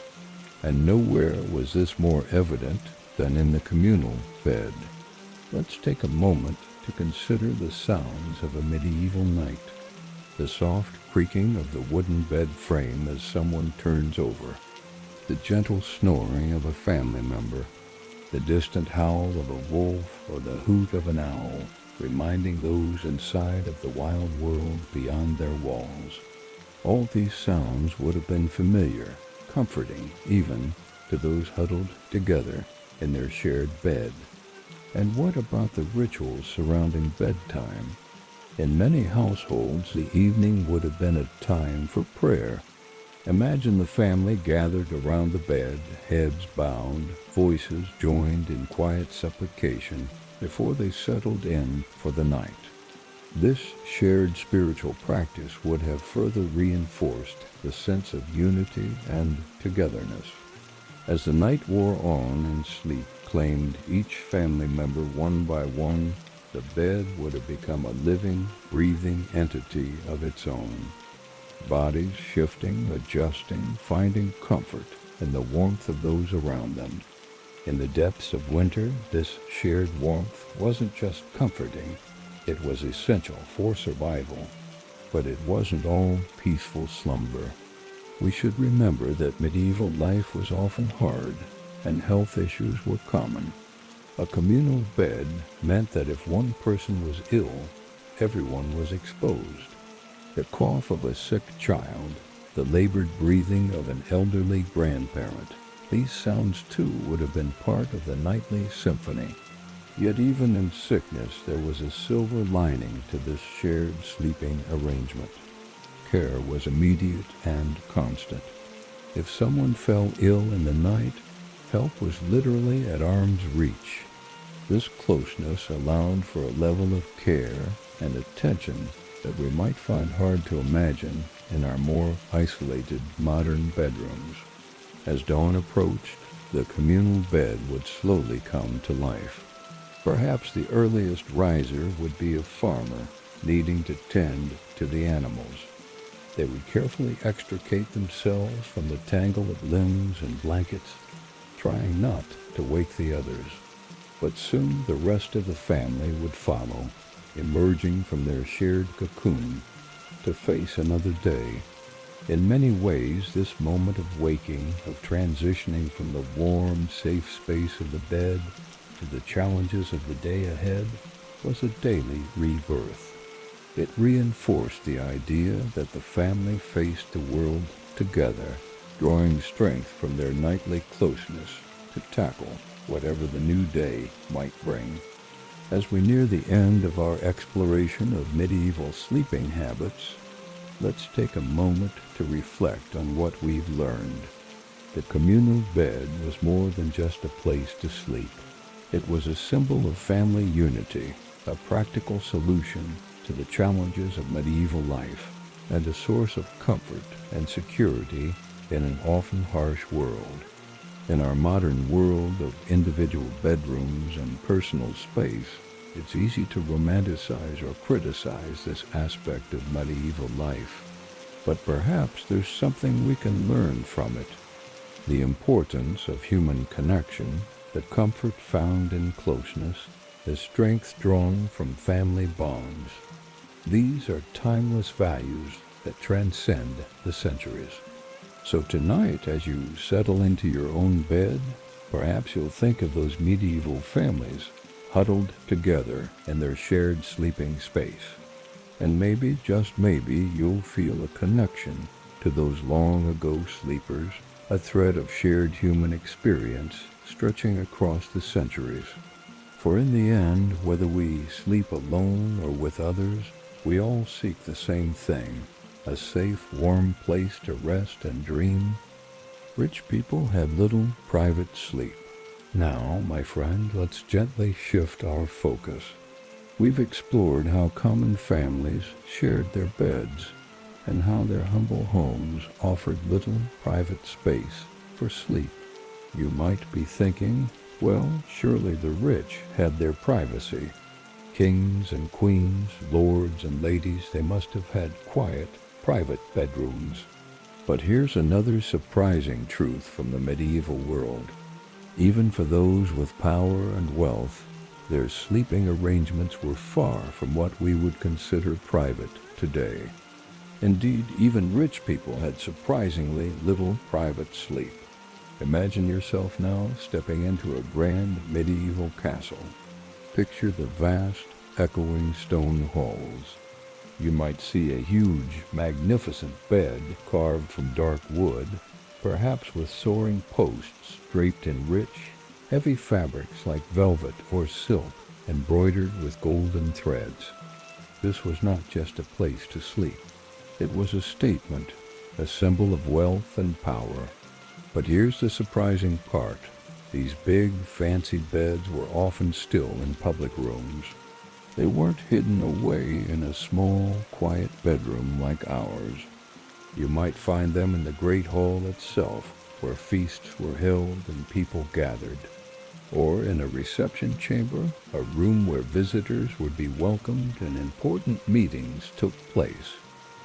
and nowhere was this more evident than in the communal bed. Let's take a moment to consider the sounds of a medieval night. The soft creaking of the wooden bed frame as someone turns over, the gentle snoring of a family member, the distant howl of a wolf or the hoot of an owl, reminding those inside of the wild world beyond their walls. All these sounds would have been familiar, comforting even to those huddled together in their shared bed. And what about the rituals surrounding bedtime? In many households, the evening would have been a time for prayer. Imagine the family gathered around the bed, heads bowed, voices joined in quiet supplication before they settled in for the night. This shared spiritual practice would have further reinforced the sense of unity and togetherness. As the night wore on and sleep claimed each family member one by one, the bed would have become a living, breathing entity of its own. Bodies shifting, adjusting, finding comfort in the warmth of those around them. In the depths of winter, this shared warmth wasn't just comforting, it was essential for survival. But it wasn't all peaceful slumber. We should remember that medieval life was often hard, and health issues were common. A communal bed meant that if one person was ill, everyone was exposed. The cough of a sick child, the labored breathing of an elderly grandparent, these sounds too would have been part of the nightly symphony. Yet even in sickness there was a silver lining to this shared sleeping arrangement. Care was immediate and constant. If someone fell ill in the night, help was literally at arm's reach. This closeness allowed for a level of care and attention that we might find hard to imagine in our more isolated modern bedrooms. As dawn approached, the communal bed would slowly come to life. Perhaps the earliest riser would be a farmer needing to tend to the animals. They would carefully extricate themselves from the tangle of limbs and blankets, trying not to wake the others. But soon the rest of the family would follow, emerging from their shared cocoon to face another day. In many ways, this moment of waking, of transitioning from the warm, safe space of the bed to the challenges of the day ahead, was a daily rebirth. It reinforced the idea that the family faced the world together, drawing strength from their nightly closeness to tackle whatever the new day might bring. As we near the end of our exploration of medieval sleeping habits, let's take a moment to reflect on what we've learned. The communal bed was more than just a place to sleep. It was a symbol of family unity, a practical solution to the challenges of medieval life, and a source of comfort and security in an often harsh world. In our modern world of individual bedrooms and personal space, it's easy to romanticize or criticize this aspect of medieval life. But perhaps there's something we can learn from it. The importance of human connection, the comfort found in closeness, the strength drawn from family bonds. These are timeless values that transcend the centuries. So tonight, as you settle into your own bed, perhaps you'll think of those medieval families huddled together in their shared sleeping space. And maybe, just maybe, you'll feel a connection to those long-ago sleepers, a thread of shared human experience stretching across the centuries. For in the end, whether we sleep alone or with others, we all seek the same thing, a safe, warm place to rest and dream. Rich people had little private sleep. Now, my friend, let's gently shift our focus. We've explored how common families shared their beds and how their humble homes offered little private space for sleep. You might be thinking, well, surely the rich had their privacy. Kings and queens, lords and ladies, they must have had quiet, private bedrooms. But here's another surprising truth from the medieval world. Even for those with power and wealth, their sleeping arrangements were far from what we would consider private today. Indeed, even rich people had surprisingly little private sleep. Imagine yourself now stepping into a grand medieval castle. Picture the vast, echoing stone halls. You might see a huge, magnificent bed carved from dark wood, perhaps with soaring posts draped in rich, heavy fabrics like velvet or silk embroidered with golden threads. This was not just a place to sleep. It was a statement, a symbol of wealth and power. But here's the surprising part. These big, fancy beds were often still in public rooms. They weren't hidden away in a small, quiet bedroom like ours. You might find them in the great hall itself, where feasts were held and people gathered. Or in a reception chamber, a room where visitors would be welcomed and important meetings took place.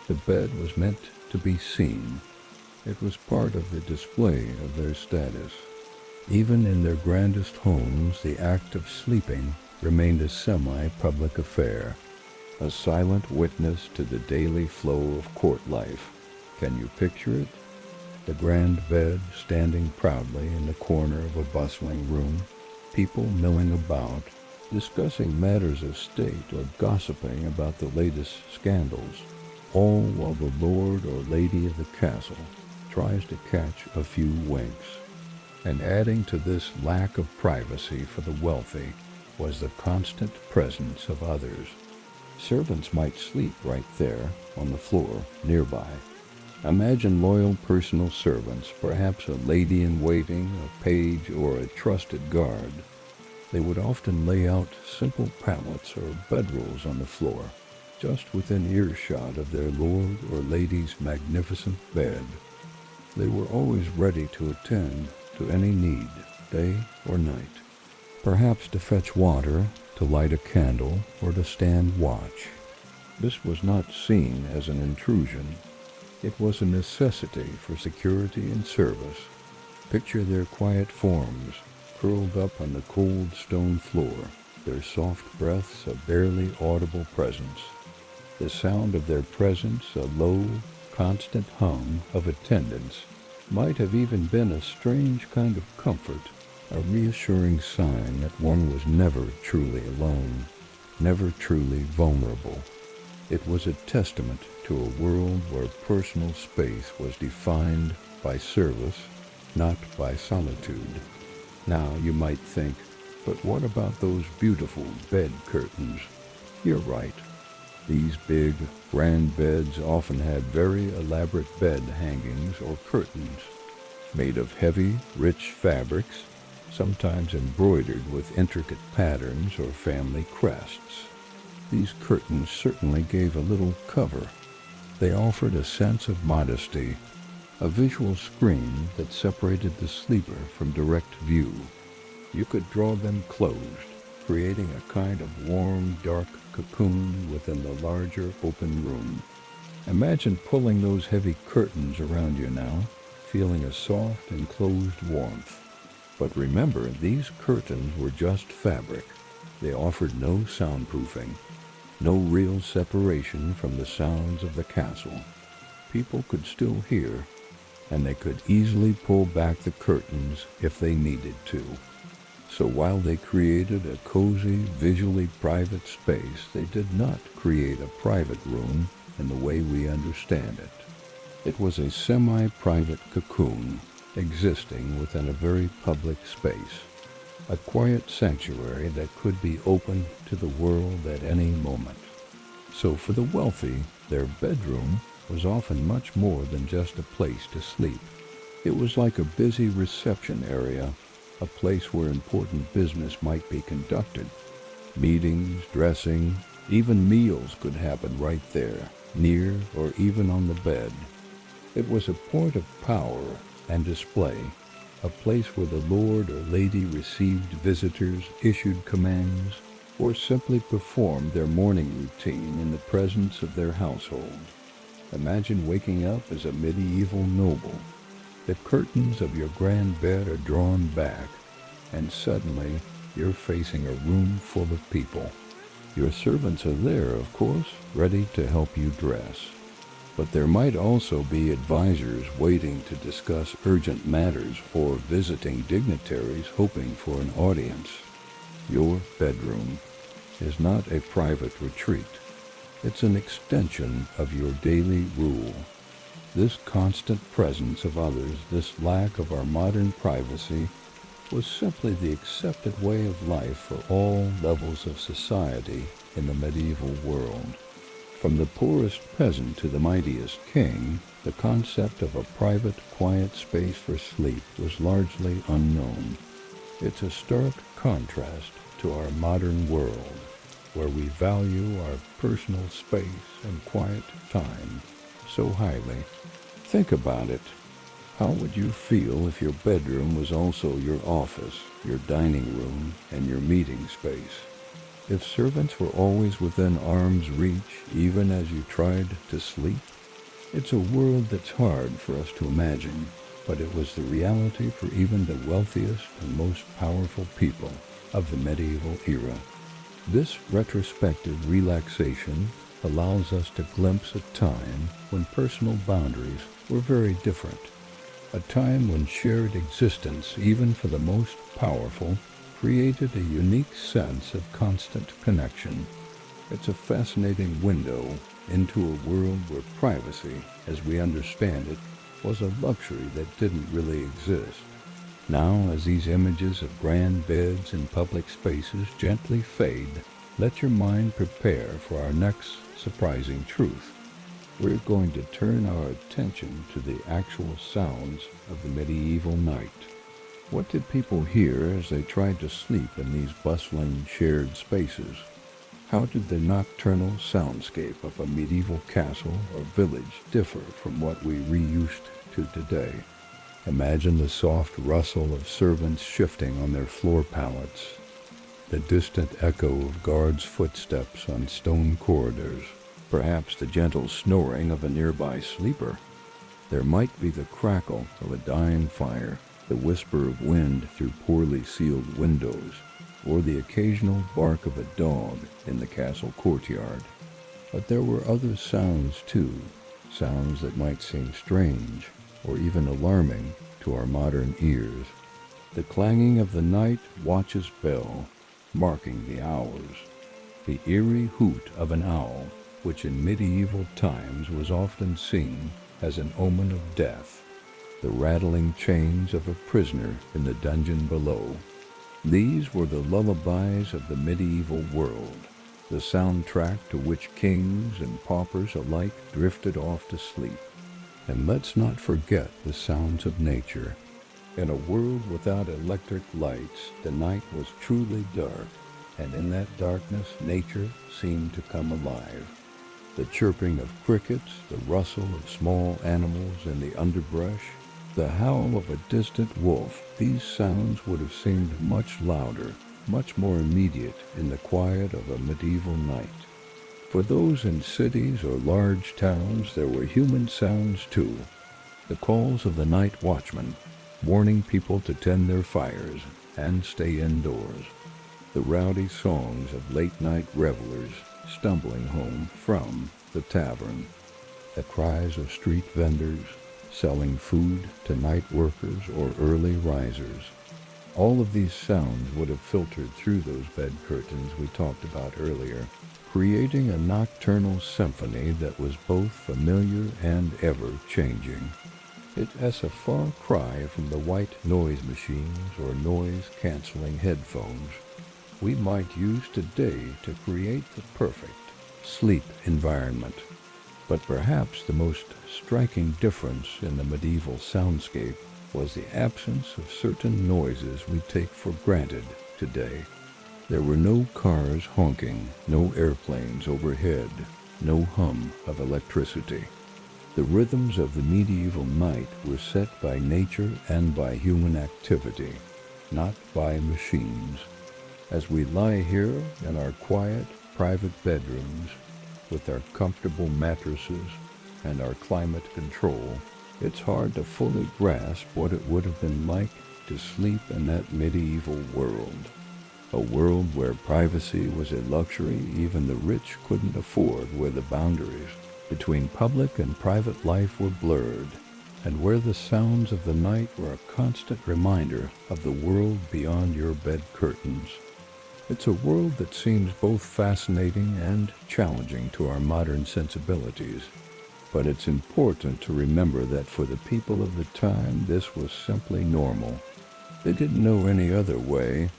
The bed was meant to be seen. It was part of the display of their status. Even in their grandest homes, the act of sleeping remained a semi-public affair, a silent witness to the daily flow of court life. Can you picture it? The grand bed standing proudly in the corner of a bustling room, people milling about, discussing matters of state or gossiping about the latest scandals, all while the lord or lady of the castle tries to catch a few winks. And adding to this lack of privacy for the wealthy was the constant presence of others. Servants might sleep right there on the floor nearby. Imagine loyal personal servants, perhaps a lady-in-waiting, a page, or a trusted guard. They would often lay out simple pallets or bedrolls on the floor, just within earshot of their lord or lady's magnificent bed. They were always ready to attend to any need, day or night. Perhaps to fetch water, to light a candle, or to stand watch. This was not seen as an intrusion. It was a necessity for security and service. Picture their quiet forms, curled up on the cold stone floor, their soft breaths a barely audible presence. The sound of their presence, a low, constant hum of attendance, might have even been a strange kind of comfort, a reassuring sign that one was never truly alone, never truly vulnerable. It was a testament to a world where personal space was defined by service, not by solitude. Now you might think, but what about those beautiful bed curtains? You're right. These big, grand beds often had very elaborate bed hangings or curtains, made of heavy, rich fabrics, sometimes embroidered with intricate patterns or family crests. These curtains certainly gave a little cover. They offered a sense of modesty, a visual screen that separated the sleeper from direct view. You could draw them closed, creating a kind of warm, dark cocoon within the larger open room. Imagine pulling those heavy curtains around you now, feeling a soft, enclosed warmth. But remember, these curtains were just fabric. They offered no soundproofing, no real separation from the sounds of the castle. People could still hear, and they could easily pull back the curtains if they needed to. So while they created a cozy, visually private space, they did not create a private room in the way we understand it. It was a semi-private cocoon existing within a very public space, a quiet sanctuary that could be opened to the world at any moment. So for the wealthy, their bedroom was often much more than just a place to sleep. It was like a busy reception area, a place where important business might be conducted. Meetings, dressing, even meals could happen right there, near or even on the bed. It was a point of power and display, a place where the lord or lady received visitors, issued commands, or simply performed their morning routine in the presence of their household. Imagine waking up as a medieval noble. The curtains of your grand bed are drawn back, and suddenly you're facing a room full of people. Your servants are there, of course, ready to help you dress. But there might also be advisors waiting to discuss urgent matters or visiting dignitaries hoping for an audience. Your bedroom is not a private retreat. It's an extension of your daily rule. This constant presence of others, this lack of our modern privacy, was simply the accepted way of life for all levels of society in the medieval world. From the poorest peasant to the mightiest king, the concept of a private, quiet space for sleep was largely unknown. It's a stark contrast to our modern world, where we value our personal space and quiet time so highly. Think about it. How would you feel if your bedroom was also your office, your dining room, and your meeting space? If servants were always within arm's reach, even as you tried to sleep? It's a world that's hard for us to imagine, but it was the reality for even the wealthiest and most powerful people of the medieval era. This retrospective relaxation allows us to glimpse a time when personal boundaries were very different. A time when shared existence, even for the most powerful, created a unique sense of constant connection. It's a fascinating window into a world where privacy, as we understand it, was a luxury that didn't really exist. Now, as these images of grand beds in public spaces gently fade, let your mind prepare for our next surprising truth. We're going to turn our attention to the actual sounds of the medieval night. What did people hear as they tried to sleep in these bustling shared spaces? How did the nocturnal soundscape of a medieval castle or village differ from what we reused to today? Imagine the soft rustle of servants shifting on their floor pallets, the distant echo of guards' footsteps on stone corridors, perhaps the gentle snoring of a nearby sleeper. There might be the crackle of a dying fire, the whisper of wind through poorly sealed windows, or the occasional bark of a dog in the castle courtyard. But there were other sounds too, sounds that might seem strange or even alarming to our modern ears. The clanging of the night watch's bell, marking the hours. The eerie hoot of an owl, which in medieval times was often seen as an omen of death. The rattling chains of a prisoner in the dungeon below. These were the lullabies of the medieval world, the soundtrack to which kings and paupers alike drifted off to sleep. And let's not forget the sounds of nature. In a world without electric lights, the night was truly dark, and in that darkness, nature seemed to come alive. The chirping of crickets, the rustle of small animals in the underbrush, the howl of a distant wolf, these sounds would have seemed much louder, much more immediate in the quiet of a medieval night. For those in cities or large towns, there were human sounds too. The calls of the night watchman, warning people to tend their fires and stay indoors. The rowdy songs of late-night revelers stumbling home from the tavern. The cries of street vendors selling food to night workers or early risers. All of these sounds would have filtered through those bed curtains we talked about earlier, creating a nocturnal symphony that was both familiar and ever-changing. It is a far cry from the white noise machines or noise-canceling headphones we might use today to create the perfect sleep environment. But perhaps the most striking difference in the medieval soundscape was the absence of certain noises we take for granted today. There were no cars honking, no airplanes overhead, no hum of electricity. The rhythms of the medieval night were set by nature and by human activity, not by machines. As we lie here in our quiet, private bedrooms, with our comfortable mattresses and our climate control, it's hard to fully grasp what it would have been like to sleep in that medieval world. A world where privacy was a luxury even the rich couldn't afford, where the boundaries between public and private life were blurred, and where the sounds of the night were a constant reminder of the world beyond your bed curtains. It's a world that seems both fascinating and challenging to our modern sensibilities, but it's important to remember that for the people of the time, this was simply normal. They didn't know any other way.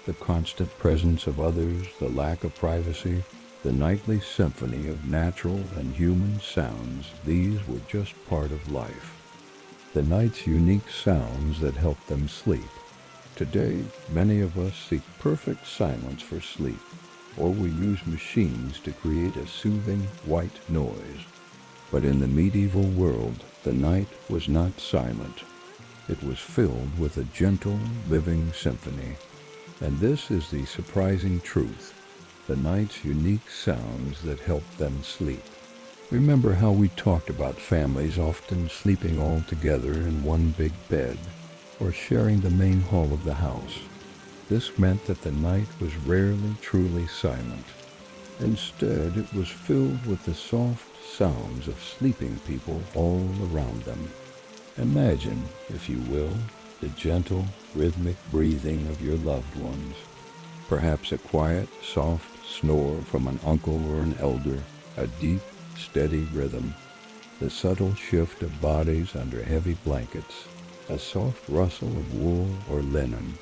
The constant presence of others, the lack of privacy, the nightly symphony of natural and human sounds, these were just part of life. The night's unique sounds that helped them sleep. Today, many of us seek perfect silence for sleep, or we use machines to create a soothing white noise. But in the medieval world, the night was not silent. It was filled with a gentle, living symphony. And this is the surprising truth, the night's unique sounds that helped them sleep. Remember how we talked about families often sleeping all together in one big bed, or sharing the main hall of the house. This meant that the night was rarely truly silent. Instead, it was filled with the soft sounds of sleeping people all around them. Imagine, if you will, the gentle, rhythmic breathing of your loved ones. Perhaps a quiet, soft snore from an uncle or an elder, a deep, steady rhythm, the subtle shift of bodies under heavy blankets, a soft rustle of wool or linen,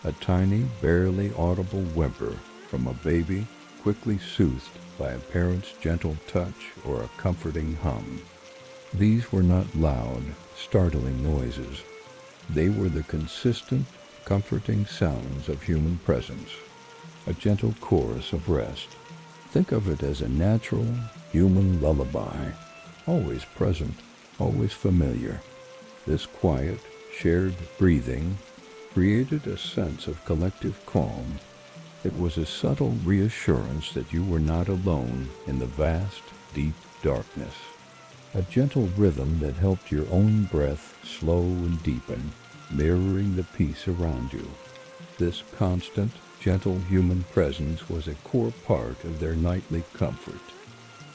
a tiny, barely audible whimper from a baby quickly soothed by a parent's gentle touch or a comforting hum. These were not loud, startling noises. They were the consistent, comforting sounds of human presence, a gentle chorus of rest, Think of it as a natural, human lullaby, always present, always familiar. This quiet, shared breathing created a sense of collective calm. It was a subtle reassurance that you were not alone in the vast, deep darkness. A gentle rhythm that helped your own breath slow and deepen, mirroring the peace around you. This constant, gentle human presence was a core part of their nightly comfort.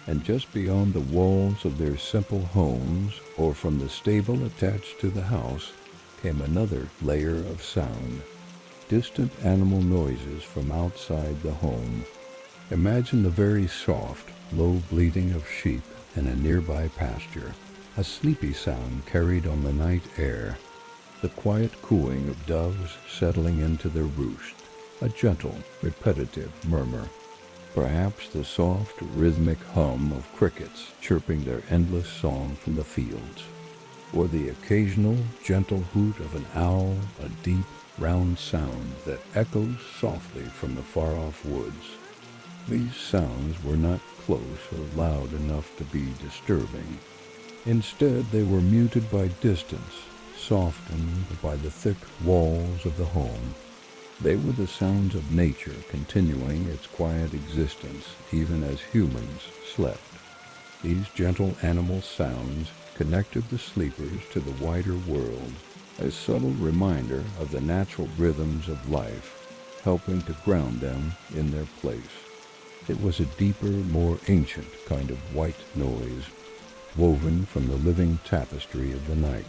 And just beyond the walls of their simple homes, or from the stable attached to the house, came another layer of sound. Distant animal noises from outside the home. Imagine the very soft, low bleating of sheep in a nearby pasture, a sleepy sound carried on the night air, the quiet cooing of doves settling into their roost, a gentle, repetitive murmur, perhaps the soft, rhythmic hum of crickets chirping their endless song from the fields, or the occasional, gentle hoot of an owl, a deep, round sound that echoes softly from the far-off woods. These sounds were not close or loud enough to be disturbing. Instead, they were muted by distance, softened by the thick walls of the home. They were the sounds of nature continuing its quiet existence even as humans slept. These gentle animal sounds connected the sleepers to the wider world, a subtle reminder of the natural rhythms of life, helping to ground them in their place. It was a deeper, more ancient kind of white noise, woven from the living tapestry of the night.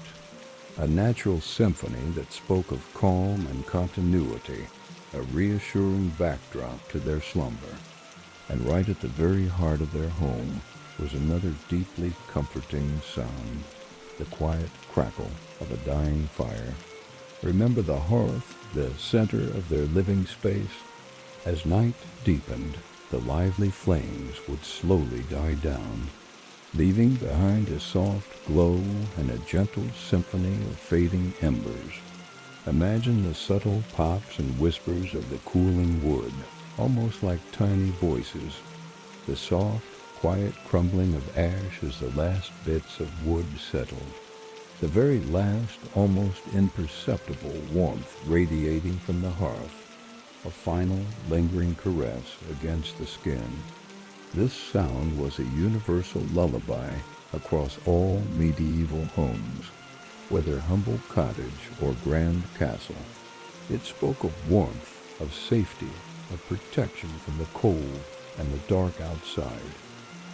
A natural symphony that spoke of calm and continuity, a reassuring backdrop to their slumber. And right at the very heart of their home was another deeply comforting sound, the quiet crackle of a dying fire. Remember the hearth, the center of their living space? As night deepened, the lively flames would slowly die down, leaving behind a soft glow and a gentle symphony of fading embers. Imagine the subtle pops and whispers of the cooling wood, almost like tiny voices. The soft, quiet crumbling of ash as the last bits of wood settled. The very last, almost imperceptible warmth radiating from the hearth. A final, lingering caress against the skin. This sound was a universal lullaby across all medieval homes, whether humble cottage or grand castle. It spoke of warmth, of safety, of protection from the cold and the dark outside.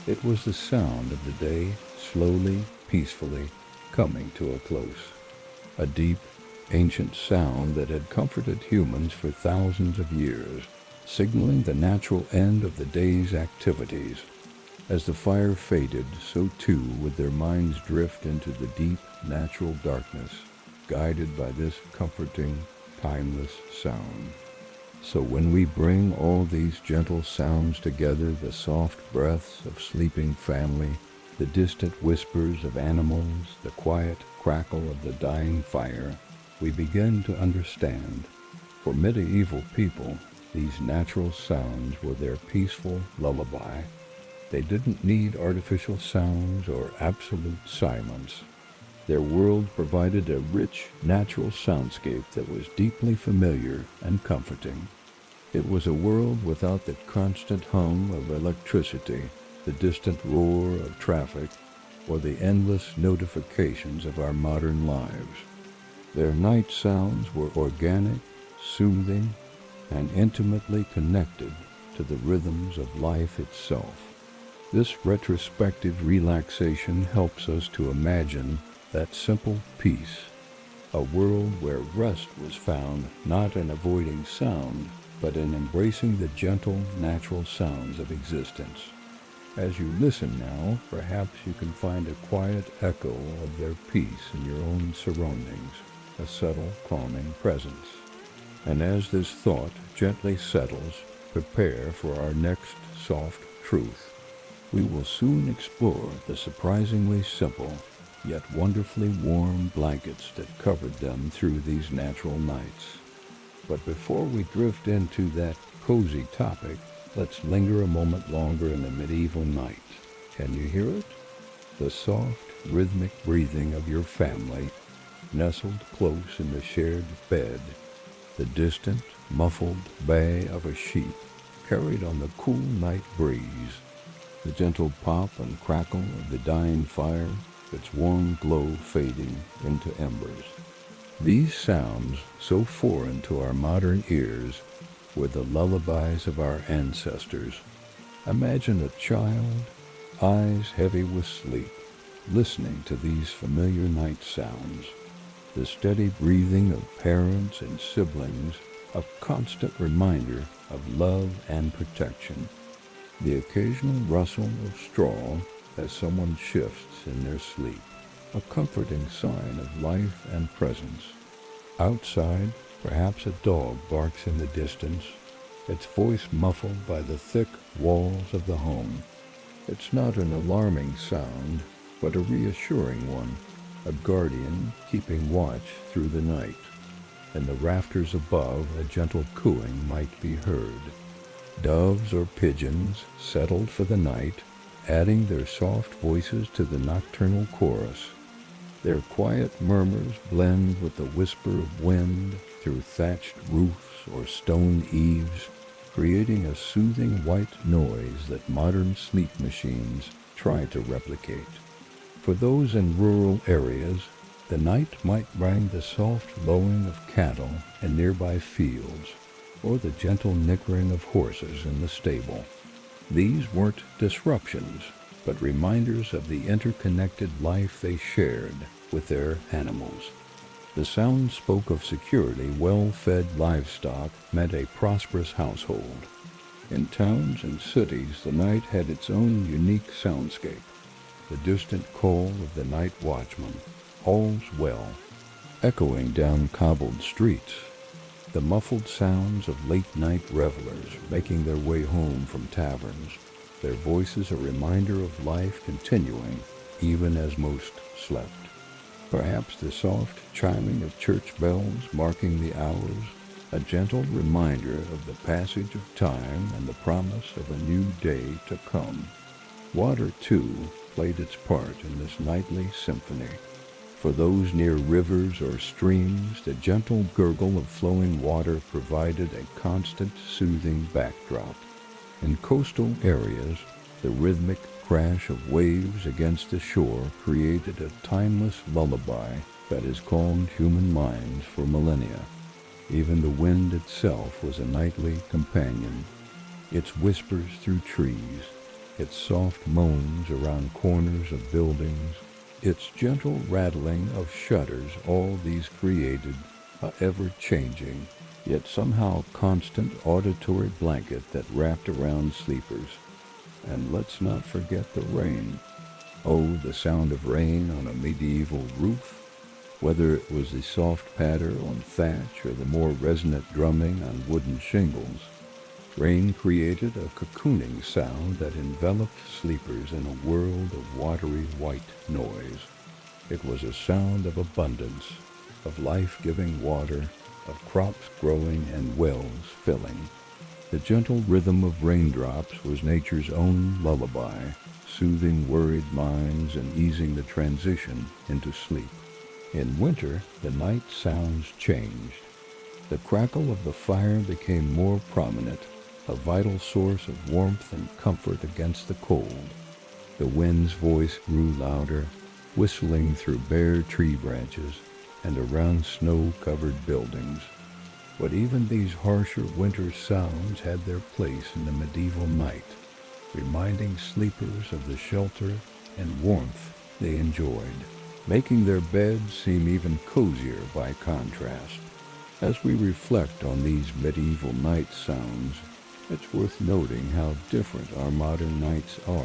It was the sound of the day slowly, peacefully coming to a close. A deep, ancient sound that had comforted humans for thousands of years, signaling the natural end of the day's activities. As the fire faded, so too would their minds drift into the deep, natural darkness, guided by this comforting, timeless sound. So when we bring all these gentle sounds together, the soft breaths of sleeping family, the distant whispers of animals, the quiet crackle of the dying fire, we begin to understand. For medieval people, these natural sounds were their peaceful lullaby. They didn't need artificial sounds or absolute silence. Their world provided a rich, natural soundscape that was deeply familiar and comforting. It was a world without the constant hum of electricity, the distant roar of traffic, or the endless notifications of our modern lives. Their night sounds were organic, soothing, and intimately connected to the rhythms of life itself. This retrospective relaxation helps us to imagine that simple peace, a world where rest was found not in avoiding sound, but in embracing the gentle, natural sounds of existence. As you listen now, perhaps you can find a quiet echo of their peace in your own surroundings, a subtle, calming presence. And as this thought gently settles, prepare for our next soft truth. We will soon explore the surprisingly simple, yet wonderfully warm blankets that covered them through these natural nights. But before we drift into that cozy topic, Let's linger a moment longer in the medieval night. Can you hear it? The soft, rhythmic breathing of your family, nestled close in the shared bed, the distant, muffled bay of a sheep carried on the cool night breeze, the gentle pop and crackle of the dying fire, its warm glow fading into embers. These sounds, so foreign to our modern ears, were the lullabies of our ancestors. Imagine a child, eyes heavy with sleep, listening to these familiar night sounds. The steady breathing of parents and siblings, a constant reminder of love and protection. The occasional rustle of straw as someone shifts in their sleep, a comforting sign of life and presence. Outside, perhaps a dog barks in the distance, its voice muffled by the thick walls of the home. It's not an alarming sound, but a reassuring one, a guardian keeping watch through the night. In the rafters above, a gentle cooing might be heard. Doves or pigeons settled for the night, adding their soft voices to the nocturnal chorus. Their quiet murmurs blend with the whisper of wind through thatched roofs or stone eaves, creating a soothing white noise that modern sleep machines try to replicate. For those in rural areas, the night might bring the soft lowing of cattle in nearby fields, or the gentle nickering of horses in the stable. These weren't disruptions, but reminders of the interconnected life they shared with their animals. The sound spoke of security. Well-fed livestock meant a prosperous household. In towns and cities, the night had its own unique soundscape. The distant call of the night watchman, all's well, echoing down cobbled streets. The muffled sounds of late-night revelers making their way home from taverns, their voices a reminder of life continuing even as most slept. Perhaps the soft chiming of church bells marking the hours, a gentle reminder of the passage of time and the promise of a new day to come. Water, too, played its part in this nightly symphony. For those near rivers or streams, the gentle gurgle of flowing water provided a constant soothing backdrop. In coastal areas, the rhythmic crash of waves against the shore created a timeless lullaby that has calmed human minds for millennia. Even the wind itself was a nightly companion. Its whispers through trees, its soft moans around corners of buildings, its gentle rattling of shutters, all these created a ever-changing, yet somehow constant auditory blanket that wrapped around sleepers. And let's not forget the rain. Oh, the sound of rain on a medieval roof, whether it was the soft patter on thatch or the more resonant drumming on wooden shingles. Rain created a cocooning sound that enveloped sleepers in a world of watery white noise. It was a sound of abundance, of life-giving water, of crops growing and wells filling. The gentle rhythm of raindrops was nature's own lullaby, soothing worried minds and easing the transition into sleep. In winter, the night sounds changed. The crackle of the fire became more prominent, a vital source of warmth and comfort against the cold. The wind's voice grew louder, whistling through bare tree branches and around snow-covered buildings. But even these harsher winter sounds had their place in the medieval night, reminding sleepers of the shelter and warmth they enjoyed, making their beds seem even cozier by contrast. As we reflect on these medieval night sounds, it's worth noting how different our modern nights are.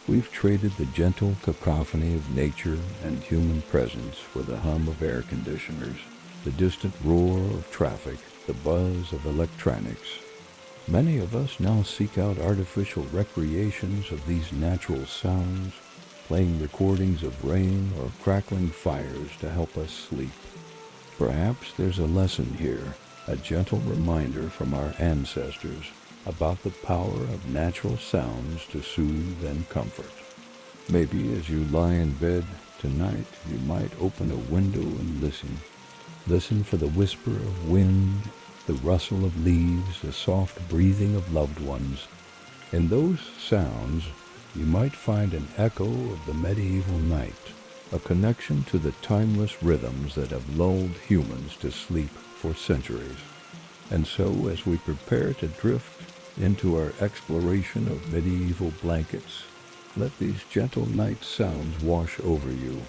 We've traded the gentle cacophony of nature and human presence for the hum of air conditioners, the distant roar of traffic, the buzz of electronics. Many of us now seek out artificial recreations of these natural sounds, playing recordings of rain or crackling fires to help us sleep. Perhaps there's a lesson here, a gentle reminder from our ancestors about the power of natural sounds to soothe and comfort. Maybe as you lie in bed tonight, you might open a window and listen. Listen for the whisper of wind, the rustle of leaves, the soft breathing of loved ones. In those sounds, you might find an echo of the medieval night, a connection to the timeless rhythms that have lulled humans to sleep for centuries. And so, as we prepare to drift into our exploration of medieval blankets, let these gentle night sounds wash over you.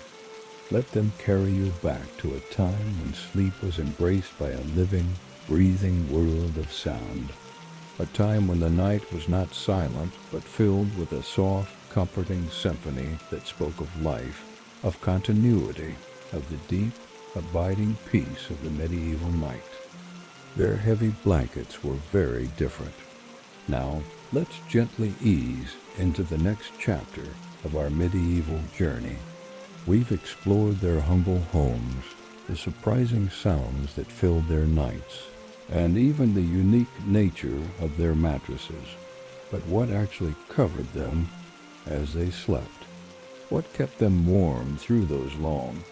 Let them carry you back to a time when sleep was embraced by a living, breathing world of sound. A time when the night was not silent, but filled with a soft, comforting symphony that spoke of life, of continuity, of the deep, abiding peace of the medieval night. Their heavy blankets were very different. Now, let's gently ease into the next chapter of our medieval journey. We've explored their humble homes, the surprising sounds that filled their nights, and even the unique nature of their mattresses. But what actually covered them as they slept? What kept them warm through those long,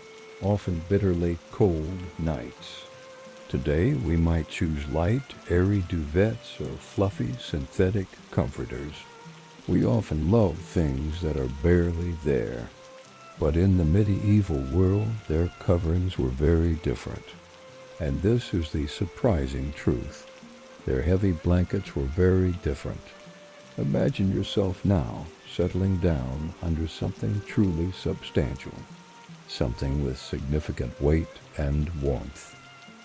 often bitterly cold nights? Today, we might choose light, airy duvets or fluffy synthetic comforters. We often love things that are barely there. But in the medieval world, their coverings were very different. And this is the surprising truth. Their heavy blankets were very different. Imagine yourself now settling down under something truly substantial, something with significant weight and warmth.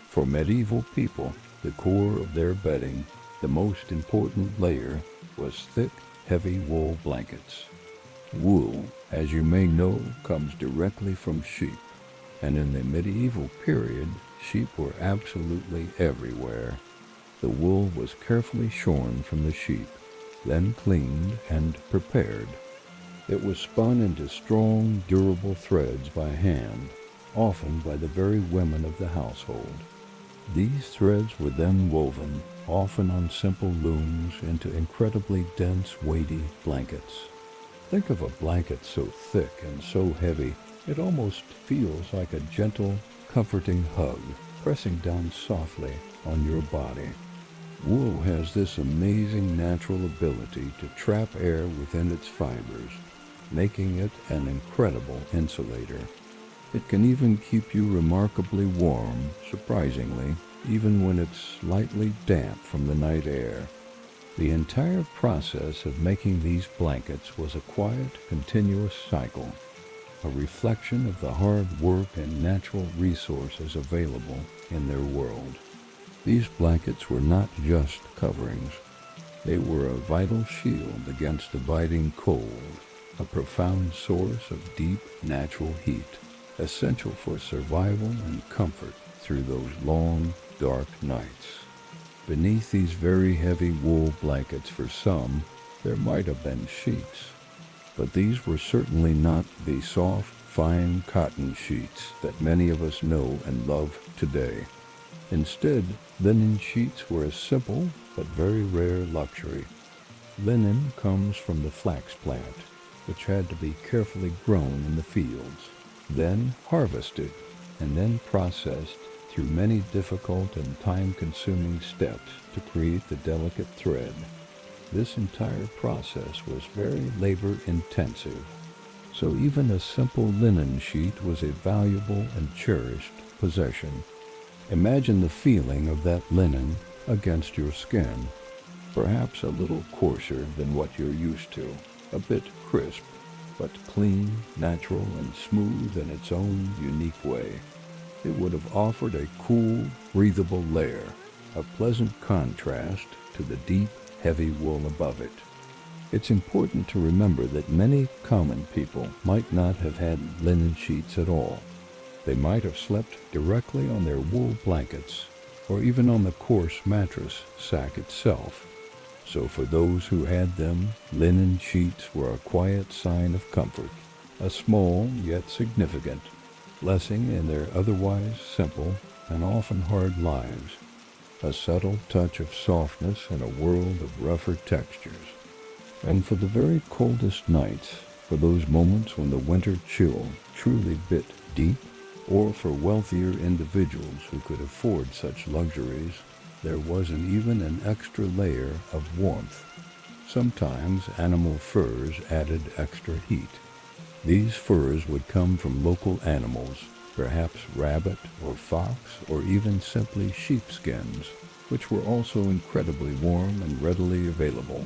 For medieval people, the core of their bedding, the most important layer, was thick, heavy wool blankets. Wool, as you may know, comes directly from sheep, and in the medieval period, sheep were absolutely everywhere. The wool was carefully shorn from the sheep, then cleaned and prepared. It was spun into strong, durable threads by hand, often by the very women of the household. These threads were then woven, often on simple looms, into incredibly dense, weighty blankets. Think of a blanket so thick and so heavy, it almost feels like a gentle, comforting hug, pressing down softly on your body. Wool has this amazing natural ability to trap air within its fibers, making it an incredible insulator. It can even keep you remarkably warm, surprisingly, even when it's slightly damp from the night air. The entire process of making these blankets was a quiet, continuous cycle, a reflection of the hard work and natural resources available in their world. These blankets were not just coverings. They were a vital shield against the biting cold, a profound source of deep, natural heat, essential for survival and comfort through those long, dark nights. Beneath these very heavy wool blankets for some, there might have been sheets, but these were certainly not the soft, fine cotton sheets that many of us know and love today. Instead, linen sheets were a simple but very rare luxury. Linen comes from the flax plant, which had to be carefully grown in the fields, then harvested, and then processed through many difficult and time-consuming steps to create the delicate thread. This entire process was very labor-intensive, so even a simple linen sheet was a valuable and cherished possession. Imagine the feeling of that linen against your skin, perhaps a little coarser than what you're used to, a bit crisp, but clean, natural, and smooth in its own unique way. It would have offered a cool, breathable layer, a pleasant contrast to the deep, heavy wool above it. It's important to remember that many common people might not have had linen sheets at all. They might have slept directly on their wool blankets, or even on the coarse mattress sack itself. So for those who had them, linen sheets were a quiet sign of comfort, a small yet significant blessing in their otherwise simple and often hard lives. a subtle touch of softness in a world of rougher textures. And for the very coldest nights, for those moments when the winter chill truly bit deep, or for wealthier individuals who could afford such luxuries, there wasn't even an extra layer of warmth. Sometimes animal furs added extra heat. These furs would come from local animals, perhaps rabbit or fox or even simply sheepskins, which were also incredibly warm and readily available.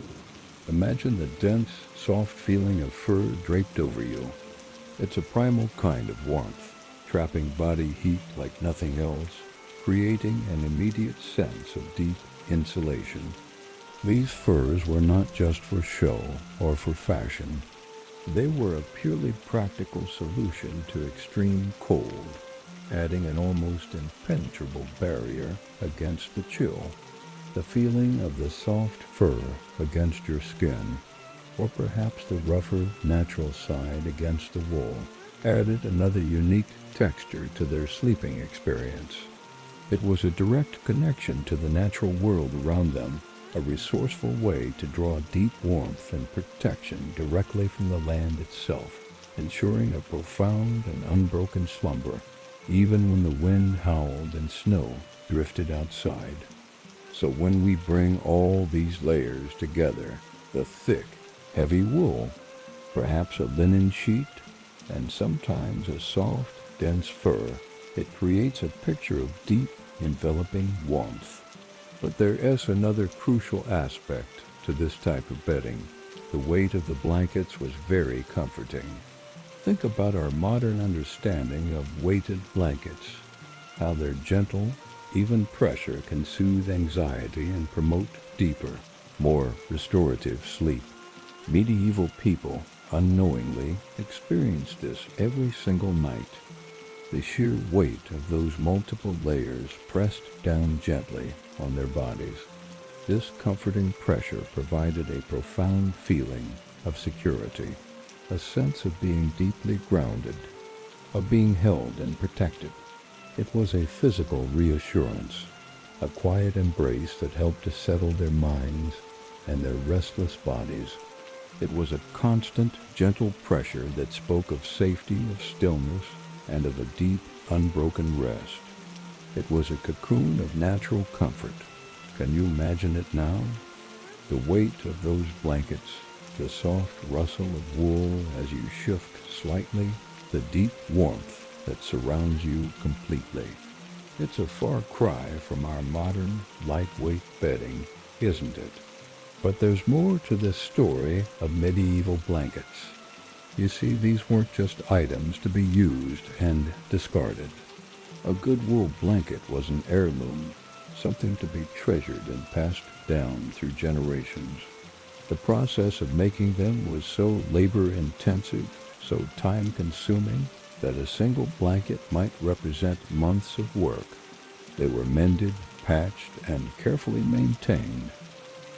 Imagine the dense, soft feeling of fur draped over you. It's a primal kind of warmth, trapping body heat like nothing else, creating an immediate sense of deep insulation. These furs were not just for show or for fashion. They were a purely practical solution to extreme cold, adding an almost impenetrable barrier against the chill. The feeling of the soft fur against your skin, or perhaps the rougher natural side against the wool, added another unique texture to their sleeping experience. It was a direct connection to the natural world around them, a resourceful way to draw deep warmth and protection directly from the land itself, ensuring a profound and unbroken slumber, even when the wind howled and snow drifted outside. So when we bring all these layers together, the thick, heavy wool, perhaps a linen sheet, and sometimes a soft, dense fur, it creates a picture of deep, enveloping warmth. But there is another crucial aspect to this type of bedding. The weight of the blankets was very comforting. Think about our modern understanding of weighted blankets, how their gentle, even pressure can soothe anxiety and promote deeper, more restorative sleep. Medieval people unknowingly experienced this every single night. The sheer weight of those multiple layers pressed down gently on their bodies. This comforting pressure provided a profound feeling of security, a sense of being deeply grounded, of being held and protected. It was a physical reassurance, a quiet embrace that helped to settle their minds and their restless bodies. It was a constant, gentle pressure that spoke of safety, of stillness, and of a deep, unbroken rest. It was a cocoon of natural comfort. Can you imagine it now? The weight of those blankets, the soft rustle of wool as you shift slightly, the deep warmth that surrounds you completely. It's a far cry from our modern, lightweight bedding, isn't it? But there's more to this story of medieval blankets. You see, these weren't just items to be used and discarded. A good wool blanket was an heirloom, something to be treasured and passed down through generations. The process of making them was so labor-intensive, so time-consuming, that a single blanket might represent months of work. They were mended, patched, and carefully maintained.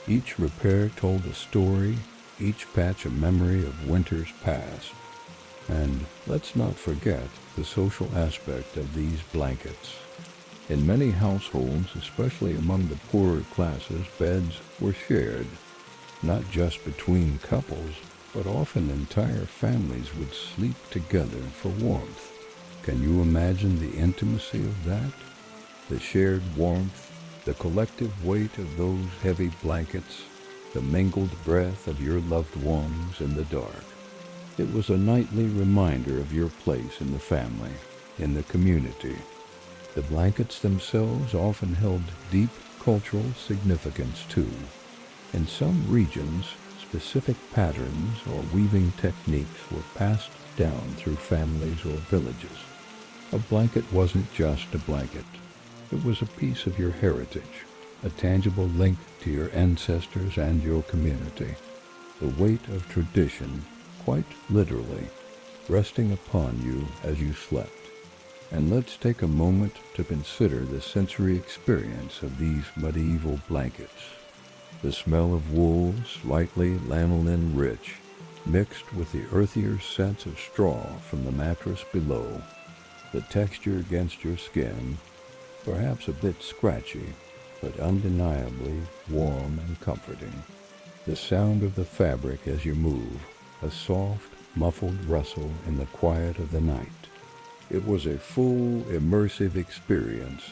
Each repair told a story, each patch a memory of winters past. And let's not forget the social aspect of these blankets. In many households, especially among the poorer classes, beds were shared, not just between couples, but often entire families would sleep together for warmth. Can you imagine the intimacy of that? The shared warmth, the collective weight of those heavy blankets, the mingled breath of your loved ones in the dark. It was a nightly reminder of your place in the family, in the community. The blankets themselves often held deep cultural significance too. In some regions, specific patterns or weaving techniques were passed down through families or villages. A blanket wasn't just a blanket. It was a piece of your heritage, a tangible link to your ancestors and your community. The weight of tradition, quite literally, resting upon you as you slept. And let's take a moment to consider the sensory experience of these medieval blankets. The smell of wool, slightly lanolin rich, mixed with the earthier sense of straw from the mattress below. The texture against your skin, perhaps a bit scratchy, but undeniably warm and comforting. The sound of the fabric as you move, a soft, muffled rustle in the quiet of the night. It was a full, immersive experience,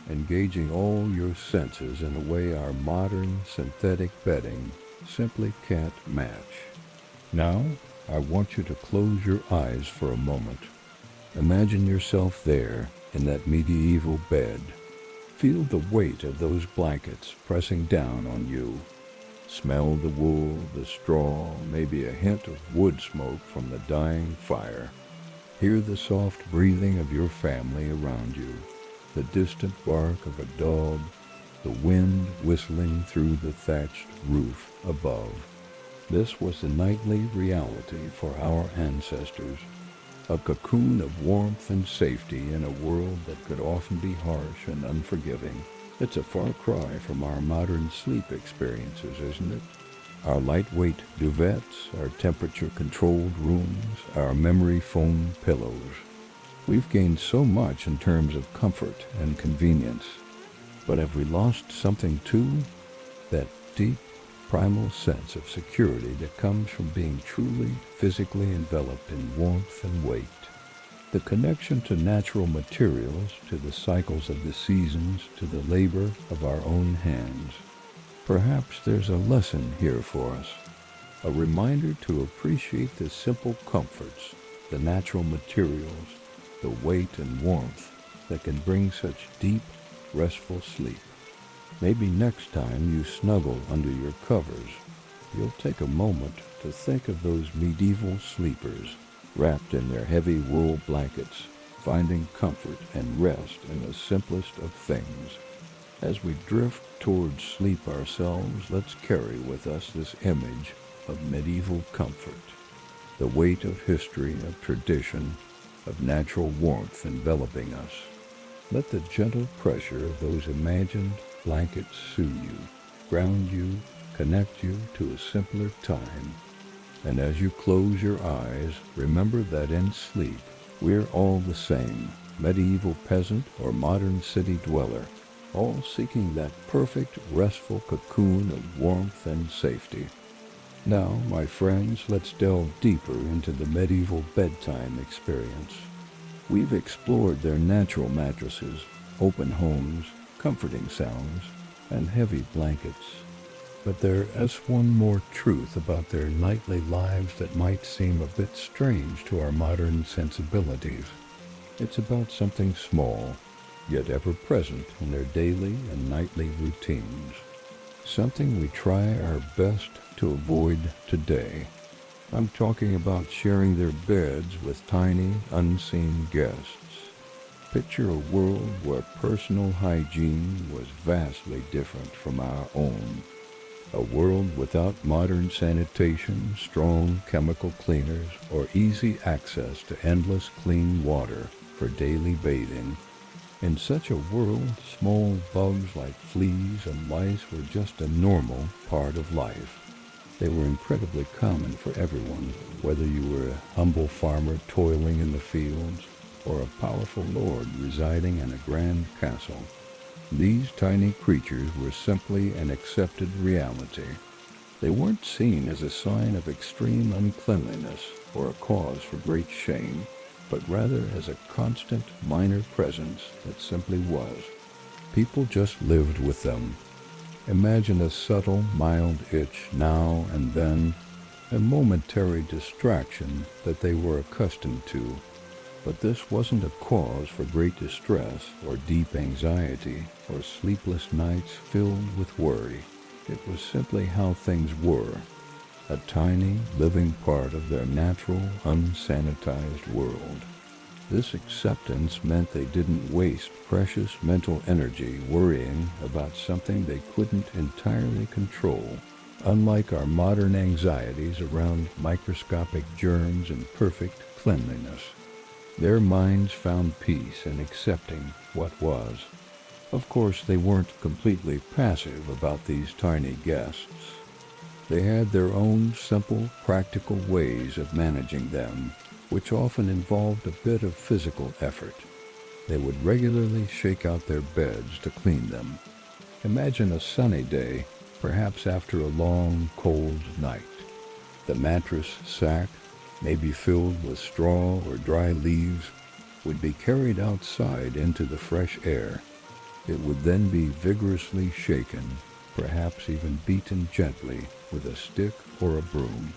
engaging all your senses in a way our modern synthetic bedding simply can't match. Now, I want you to close your eyes for a moment. Imagine yourself there in that medieval bed. Feel the weight of those blankets pressing down on you. Smell the wool, the straw, maybe a hint of wood smoke from the dying fire. Hear the soft breathing of your family around you, the distant bark of a dog, the wind whistling through the thatched roof above. This was the nightly reality for our ancestors, a cocoon of warmth and safety in a world that could often be harsh and unforgiving. It's a far cry from our modern sleep experiences, isn't it? Our lightweight duvets, our temperature-controlled rooms, our memory foam pillows. We've gained so much in terms of comfort and convenience. But have we lost something too? That deep, primal sense of security that comes from being truly physically enveloped in warmth and weight. The connection to natural materials, to the cycles of the seasons, to the labor of our own hands. Perhaps there's a lesson here for us, a reminder to appreciate the simple comforts, the natural materials, the weight and warmth that can bring such deep, restful sleep. Maybe next time you snuggle under your covers, you'll take a moment to think of those medieval sleepers wrapped in their heavy wool blankets, finding comfort and rest in the simplest of things. As we drift towards sleep ourselves, let's carry with us this image of medieval comfort, the weight of history, of tradition, of natural warmth enveloping us. Let the gentle pressure of those imagined blankets soothe you, ground you, connect you to a simpler time. And as you close your eyes, remember that in sleep, we're all the same, medieval peasant or modern city dweller, all seeking that perfect, restful cocoon of warmth and safety. Now, my friends, let's delve deeper into the medieval bedtime experience. We've explored their natural mattresses, open homes, comforting sounds, and heavy blankets. But there is one more truth about their nightly lives that might seem a bit strange to our modern sensibilities. It's about something small, yet ever present in their daily and nightly routines. Something we try our best to avoid today. I'm talking about sharing their beds with tiny, unseen guests. Picture a world where personal hygiene was vastly different from our own. A world without modern sanitation, strong chemical cleaners, or easy access to endless clean water for daily bathing. In such a world, small bugs like fleas and lice were just a normal part of life. They were incredibly common for everyone, whether you were a humble farmer toiling in the fields or a powerful lord residing in a grand castle. These tiny creatures were simply an accepted reality. They weren't seen as a sign of extreme uncleanliness or a cause for great shame, but rather as a constant minor presence that simply was. People just lived with them. Imagine a subtle, mild itch now and then, a momentary distraction that they were accustomed to. But this wasn't a cause for great distress or deep anxiety or sleepless nights filled with worry. It was simply how things were, a tiny, living part of their natural, unsanitized world. This acceptance meant they didn't waste precious mental energy worrying about something they couldn't entirely control, unlike our modern anxieties around microscopic germs and perfect cleanliness. Their minds found peace in accepting what was. Of course, they weren't completely passive about these tiny guests. They had their own simple, practical ways of managing them, which often involved a bit of physical effort. They would regularly shake out their beds to clean them, Imagine a sunny day, perhaps after a long, cold night. The mattress sack, maybe filled with straw or dry leaves, would be carried outside into the fresh air. It would then be vigorously shaken, perhaps even beaten gently with a stick or a broom.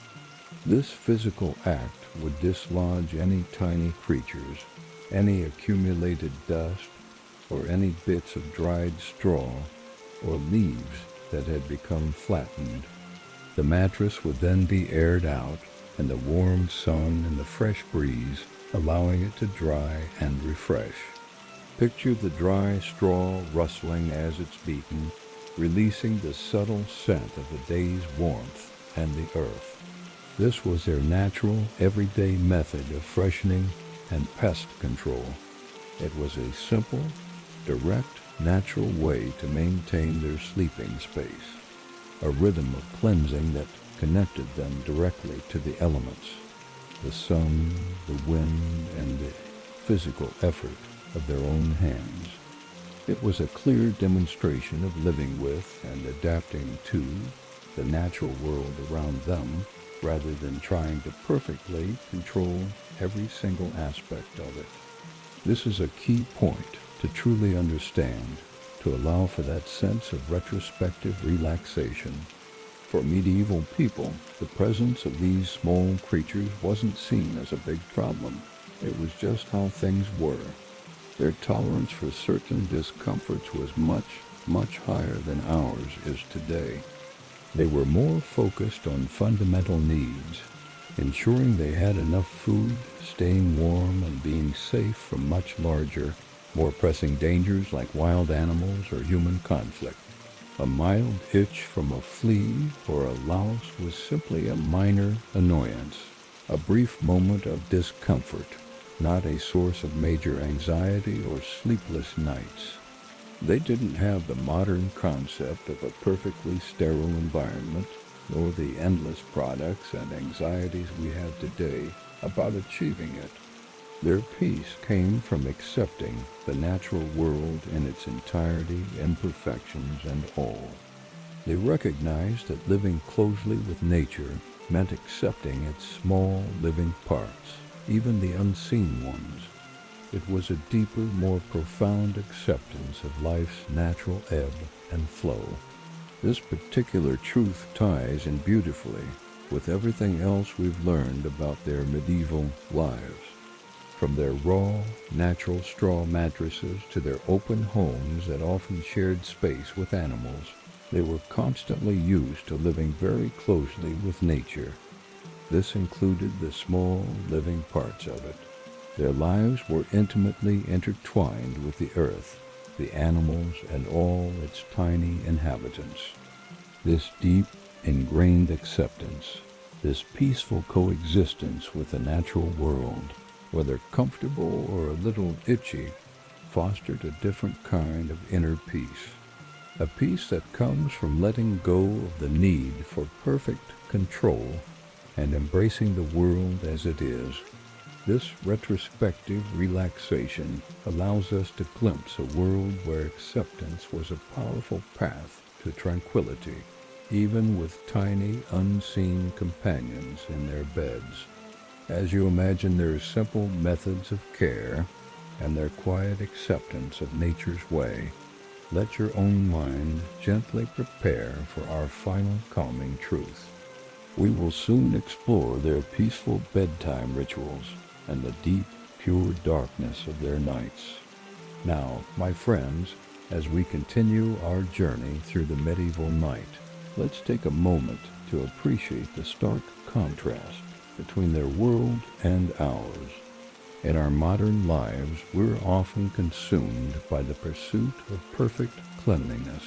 This physical act would dislodge any tiny creatures, any accumulated dust, or any bits of dried straw or leaves that had become flattened. The mattress would then be aired out, and the warm sun and the fresh breeze allowing it to dry and refresh. Picture the dry straw rustling as it's beaten, releasing the subtle scent of the day's warmth and the earth. This was their natural, everyday method of freshening and pest control. It was a simple, direct, natural way to maintain their sleeping space, a rhythm of cleansing that connected them directly to the elements, the sun, the wind, and the physical effort of their own hands. It was a clear demonstration of living with and adapting to the natural world around them, rather than trying to perfectly control every single aspect of it. This is a key point to truly understand, to allow for that sense of retrospective relaxation. For medieval people, the presence of these small creatures wasn't seen as a big problem. It was just how things were. Their tolerance for certain discomforts was much, much higher than ours is today. They were more focused on fundamental needs, ensuring they had enough food, staying warm, and being safe from much larger, more pressing dangers like wild animals or human conflict. A mild itch from a flea or a louse was simply a minor annoyance, a brief moment of discomfort, not a source of major anxiety or sleepless nights. They didn't have the modern concept of a perfectly sterile environment, nor the endless products and anxieties we have today about achieving it. Their peace came from accepting the natural world in its entirety, imperfections, and all. They recognized that living closely with nature meant accepting its small living parts, even the unseen ones. It was a deeper, more profound acceptance of life's natural ebb and flow. This particular truth ties in beautifully with everything else we've learned about their medieval lives. From their raw, natural straw mattresses to their open homes that often shared space with animals, they were constantly used to living very closely with nature. This included the small, living parts of it. Their lives were intimately intertwined with the earth, the animals, and all its tiny inhabitants. This deep, ingrained acceptance, this peaceful coexistence with the natural world, whether comfortable or a little itchy, fostered a different kind of inner peace. A peace that comes from letting go of the need for perfect control and embracing the world as it is. This retrospective relaxation allows us to glimpse a world where acceptance was a powerful path to tranquility, even with tiny, unseen companions in their beds. As you imagine their simple methods of care and their quiet acceptance of nature's way, let your own mind gently prepare for our final calming truth. We will soon explore their peaceful bedtime rituals and the deep, pure darkness of their nights. Now, my friends, as we continue our journey through the medieval night, let's take a moment to appreciate the stark contrast between their world and ours. In our modern lives, we're often consumed by the pursuit of perfect cleanliness,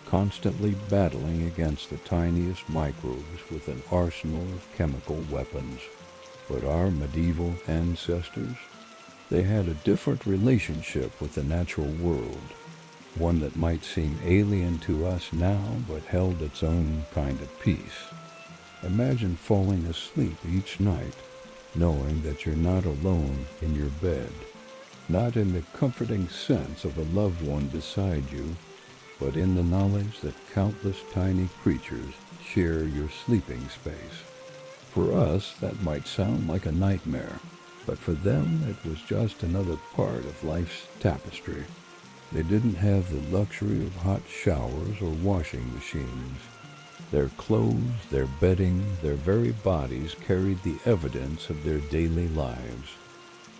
constantly battling against the tiniest microbes with an arsenal of chemical weapons. But our medieval ancestors, they had a different relationship with the natural world, one that might seem alien to us now but held its own kind of peace. Imagine falling asleep each night knowing that you're not alone in your bed, not in the comforting sense of a loved one beside you, but in the knowledge that countless tiny creatures share your sleeping space. For us, that might sound like a nightmare, but for them it was just another part of life's tapestry. They didn't have the luxury of hot showers or washing machines. Their clothes, their bedding, their very bodies carried the evidence of their daily lives.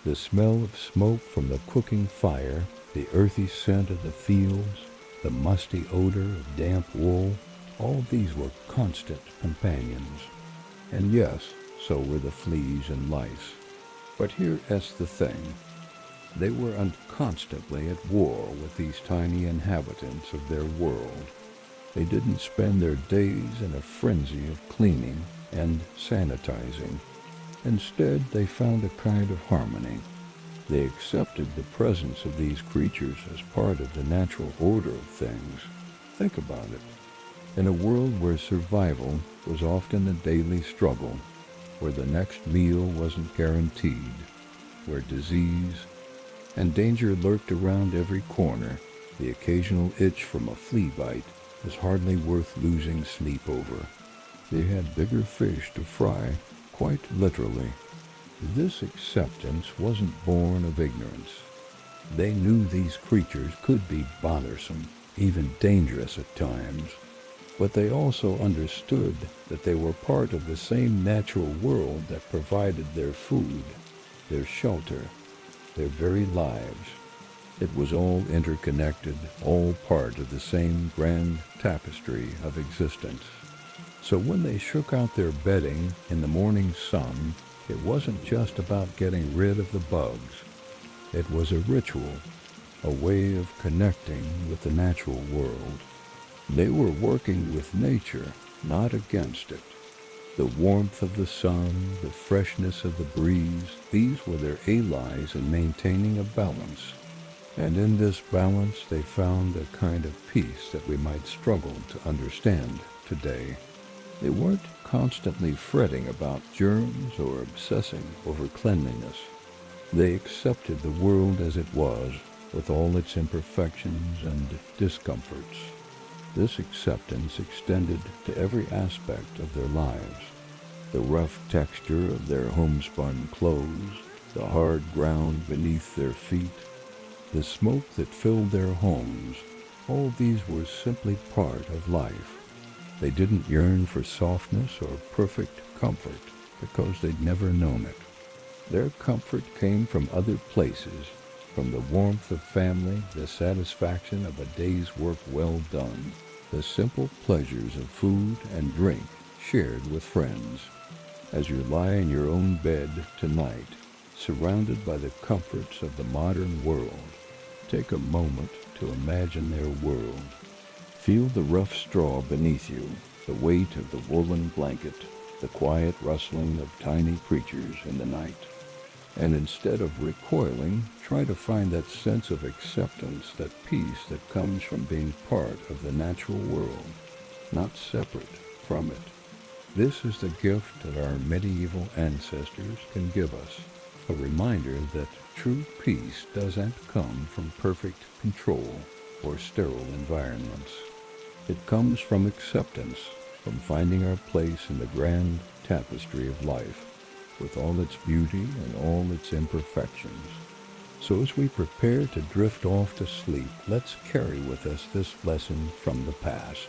The smell of smoke from the cooking fire, the earthy scent of the fields, the musty odor of damp wool, all these were constant companions. And yes, so were the fleas and lice. But here's the thing. They were constantly at war with these tiny inhabitants of their world. They didn't spend their days in a frenzy of cleaning and sanitizing. Instead, they found a kind of harmony. They accepted the presence of these creatures as part of the natural order of things. Think about it. In a world where survival was often a daily struggle, where the next meal wasn't guaranteed, where disease and danger lurked around every corner, the occasional itch from a flea bite was hardly worth losing sleep over. They had bigger fish to fry, quite literally. This acceptance wasn't born of ignorance. They knew these creatures could be bothersome, even dangerous at times, but they also understood that they were part of the same natural world that provided their food, their shelter, their very lives. It was all interconnected, all part of the same grand tapestry of existence. So when they shook out their bedding in the morning sun, it wasn't just about getting rid of the bugs. It was a ritual, a way of connecting with the natural world. They were working with nature, not against it. The warmth of the sun, the freshness of the breeze, these were their allies in maintaining a balance. And in this balance they found a kind of peace that we might struggle to understand today. They weren't constantly fretting about germs or obsessing over cleanliness. They accepted the world as it was, with all its imperfections and discomforts. This acceptance extended to every aspect of their lives. The rough texture of their homespun clothes, the hard ground beneath their feet, the smoke that filled their homes, all these were simply part of life. They didn't yearn for softness or perfect comfort because they'd never known it. Their comfort came from other places, from the warmth of family, the satisfaction of a day's work well done, the simple pleasures of food and drink shared with friends. As you lie in your own bed tonight, surrounded by the comforts of the modern world, take a moment to imagine their world. Feel the rough straw beneath you, the weight of the woolen blanket, the quiet rustling of tiny creatures in the night. And instead of recoiling, try to find that sense of acceptance, that peace that comes from being part of the natural world, not separate from it. This is the gift that our medieval ancestors can give us, a reminder that true peace doesn't come from perfect control or sterile environments. It comes from acceptance, from finding our place in the grand tapestry of life, with all its beauty and all its imperfections. So as we prepare to drift off to sleep, let's carry with us this lesson from the past.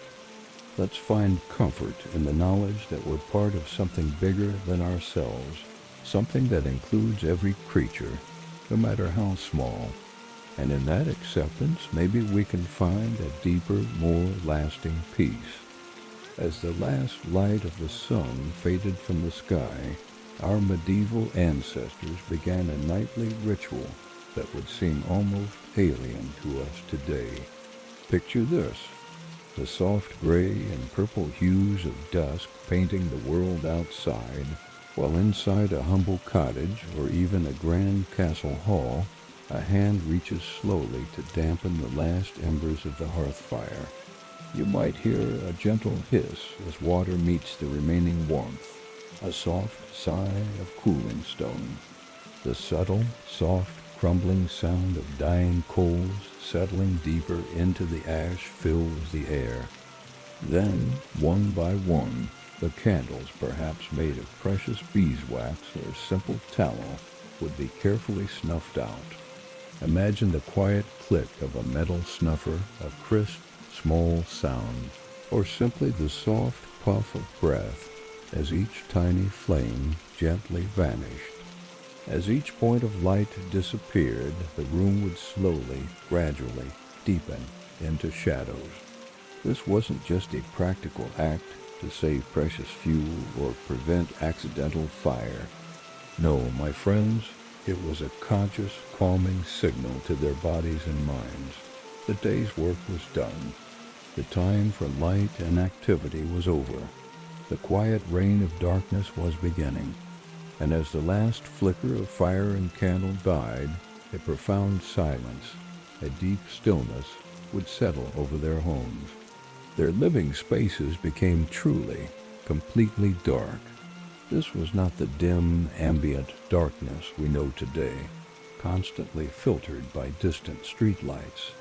Let's find comfort in the knowledge that we're part of something bigger than ourselves, something that includes every creature, no matter how small. And in that acceptance, maybe we can find a deeper, more lasting peace. As the last light of the sun faded from the sky, our medieval ancestors began a nightly ritual that would seem almost alien to us today. Picture this: the soft gray and purple hues of dusk painting the world outside, while inside a humble cottage or even a grand castle hall, a hand reaches slowly to dampen the last embers of the hearth fire. You might hear a gentle hiss as water meets the remaining warmth, a soft sigh of cooling stone. The subtle, soft crumbling sound of dying coals settling deeper into the ash fills the air. Then, one by one, the candles, perhaps made of precious beeswax or simple tallow, would be carefully snuffed out. Imagine the quiet click of a metal snuffer, a crisp, small sound, or simply the soft puff of breath as each tiny flame gently vanished. As each point of light disappeared, the room would slowly, gradually deepen into shadows. This wasn't just a practical act to save precious fuel or prevent accidental fire. No, my friends, it was a conscious, calming signal to their bodies and minds. The day's work was done. The time for light and activity was over. The quiet reign of darkness was beginning. And as the last flicker of fire and candle died, a profound silence, a deep stillness, would settle over their homes. Their living spaces became truly, completely dark. This was not the dim, ambient darkness we know today, constantly filtered by distant streetlights,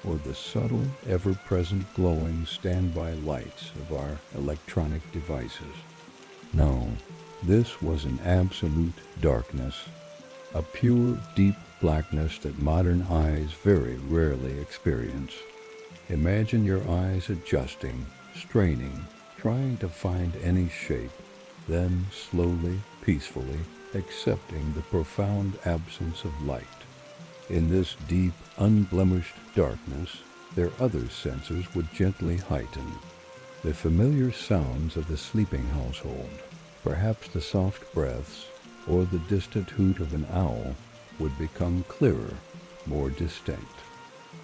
or the subtle, ever-present glowing standby lights of our electronic devices. No, this was an absolute darkness, a pure, deep blackness that modern eyes very rarely experience. Imagine your eyes adjusting, straining, trying to find any shape, then slowly, peacefully accepting the profound absence of light. In this deep, unblemished darkness, their other senses would gently heighten. The familiar sounds of the sleeping household, perhaps the soft breaths or the distant hoot of an owl, would become clearer, more distinct.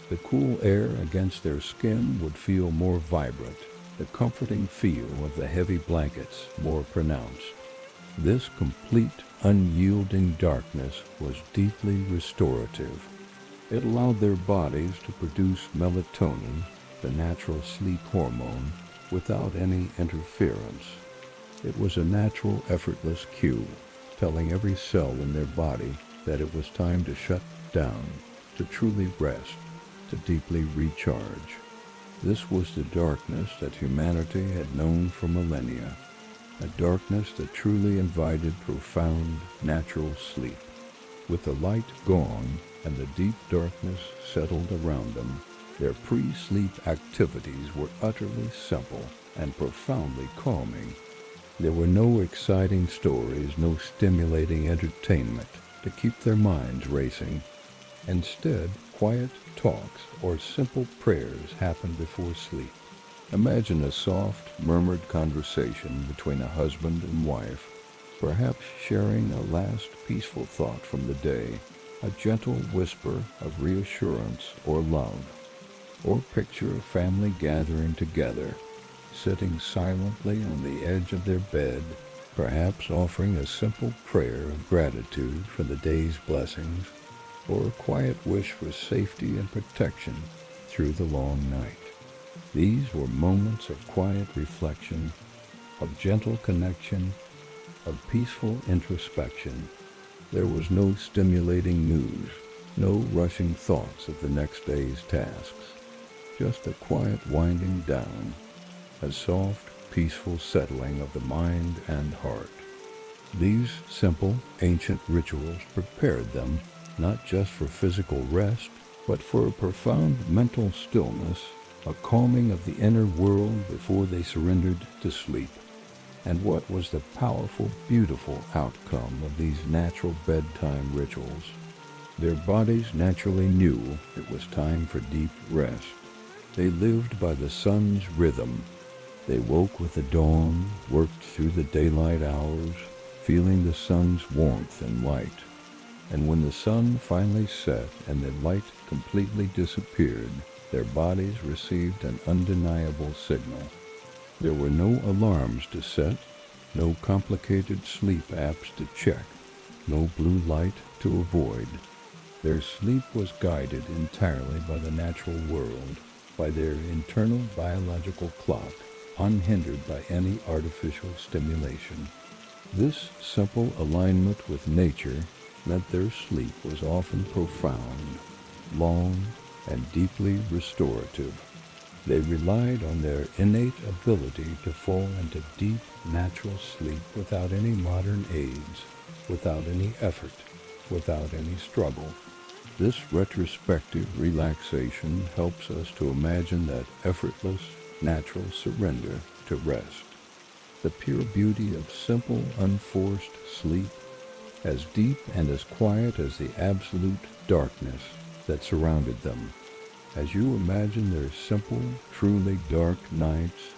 The cool air against their skin would feel more vibrant, the comforting feel of the heavy blankets more pronounced. This complete, unyielding darkness was deeply restorative. It allowed their bodies to produce melatonin, the natural sleep hormone, without any interference. It was a natural, effortless cue, telling every cell in their body that it was time to shut down, to truly rest, to deeply recharge. This was the darkness that humanity had known for millennia, a darkness that truly invited profound, natural sleep. With the light gone and the deep darkness settled around them, their pre-sleep activities were utterly simple and profoundly calming. There were no exciting stories, no stimulating entertainment to keep their minds racing. Instead, quiet talks or simple prayers happened before sleep. Imagine a soft, murmured conversation between a husband and wife, perhaps sharing a last peaceful thought from the day, a gentle whisper of reassurance or love. Or picture a family gathering together, sitting silently on the edge of their bed, perhaps offering a simple prayer of gratitude for the day's blessings, or a quiet wish for safety and protection through the long night. These were moments of quiet reflection, of gentle connection, of peaceful introspection. There was no stimulating news, no rushing thoughts of the next day's tasks, just a quiet winding down, a soft, peaceful settling of the mind and heart. These simple, ancient rituals prepared them not just for physical rest, but for a profound mental stillness, a calming of the inner world before they surrendered to sleep. And what was the powerful, beautiful outcome of these natural bedtime rituals? Their bodies naturally knew it was time for deep rest. They lived by the sun's rhythm. They woke with the dawn, worked through the daylight hours, feeling the sun's warmth and light. And when the sun finally set and the light completely disappeared, their bodies received an undeniable signal. There were no alarms to set, no complicated sleep apps to check, no blue light to avoid. Their sleep was guided entirely by the natural world, by their internal biological clock, unhindered by any artificial stimulation. This simple alignment with nature meant their sleep was often profound, long, and deeply restorative. They relied on their innate ability to fall into deep, natural sleep without any modern aids, without any effort, without any struggle. This retrospective relaxation helps us to imagine that effortless, natural surrender to rest, the pure beauty of simple, unforced sleep, as deep and as quiet as the absolute darkness that surrounded them. As you imagine their simple, truly dark nights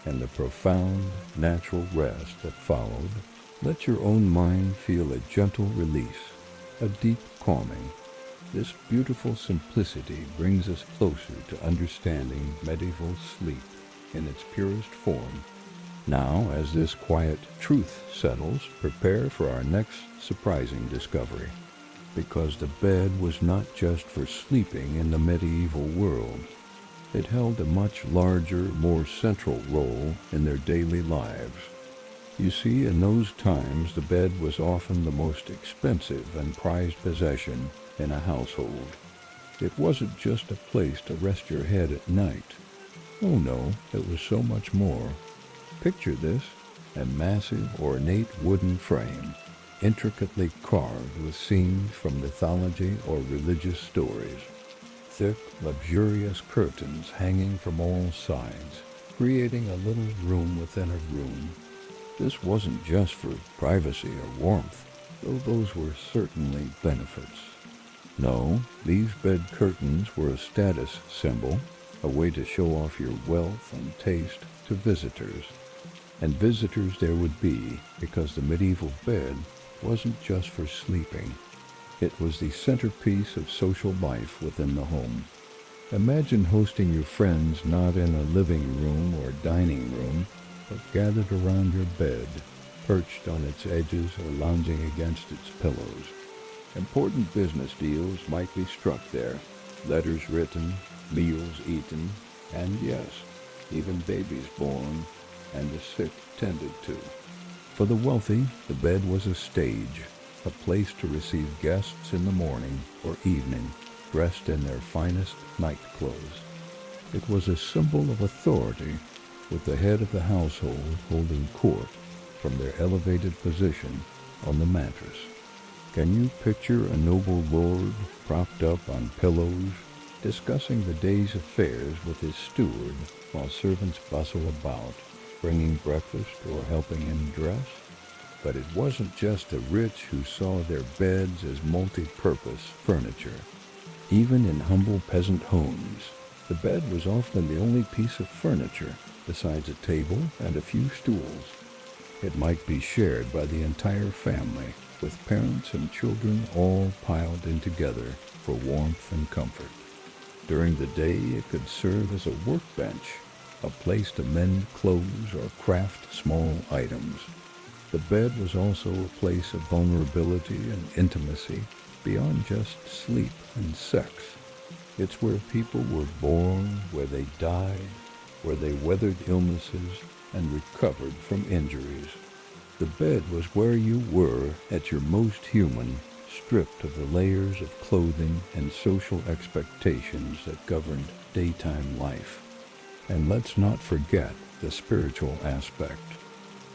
and the profound, natural rest that followed, let your own mind feel a gentle release, a deep calming. This beautiful simplicity brings us closer to understanding medieval sleep in its purest form. Now, as this quiet truth settles, prepare for our next surprising discovery. Because the bed was not just for sleeping in the medieval world. It held a much larger, more central role in their daily lives. You see, in those times, the bed was often the most expensive and prized possession in a household. It wasn't just a place to rest your head at night. Oh no, it was so much more. Picture this, a massive, ornate wooden frame, intricately carved with scenes from mythology or religious stories. Thick, luxurious curtains hanging from all sides, creating a little room within a room. This wasn't just for privacy or warmth, though those were certainly benefits. No, these bed curtains were a status symbol, a way to show off your wealth and taste to visitors. And visitors there would be, because the medieval bed wasn't just for sleeping. It was the centerpiece of social life within the home. Imagine hosting your friends not in a living room or dining room, but gathered around your bed, perched on its edges or lounging against its pillows. Important business deals might be struck there, letters written, meals eaten, and yes, even babies born and the sick tended to. For the wealthy, the bed was a stage, a place to receive guests in the morning or evening, dressed in their finest night clothes. It was a symbol of authority, with the head of the household holding court from their elevated position on the mattress. Can you picture a noble lord propped up on pillows, discussing the day's affairs with his steward while servants bustle about, bringing breakfast or helping him dress? But it wasn't just the rich who saw their beds as multi-purpose furniture. Even in humble peasant homes, the bed was often the only piece of furniture, besides a table and a few stools. It might be shared by the entire family, with parents and children all piled in together for warmth and comfort. During the day, it could serve as a workbench, a place to mend clothes or craft small items. The bed was also a place of vulnerability and intimacy beyond just sleep and sex. It's where people were born, where they died, where they weathered illnesses and recovered from injuries. The bed was where you were at your most human, stripped of the layers of clothing and social expectations that governed daytime life. And let's not forget the spiritual aspect.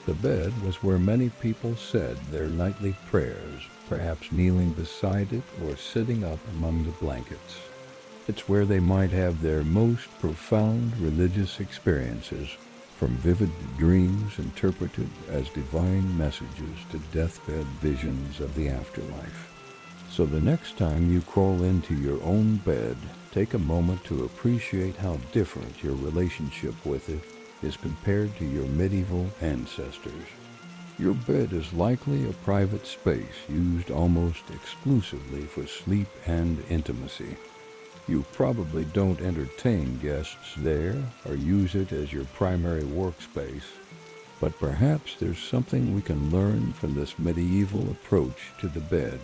The bed was where many people said their nightly prayers, perhaps kneeling beside it or sitting up among the blankets. It's where they might have their most profound religious experiences, from vivid dreams interpreted as divine messages to deathbed visions of the afterlife. So the next time you crawl into your own bed, take a moment to appreciate how different your relationship with it is compared to your medieval ancestors. Your bed is likely a private space used almost exclusively for sleep and intimacy. You probably don't entertain guests there or use it as your primary workspace, but perhaps there's something we can learn from this medieval approach to the bed.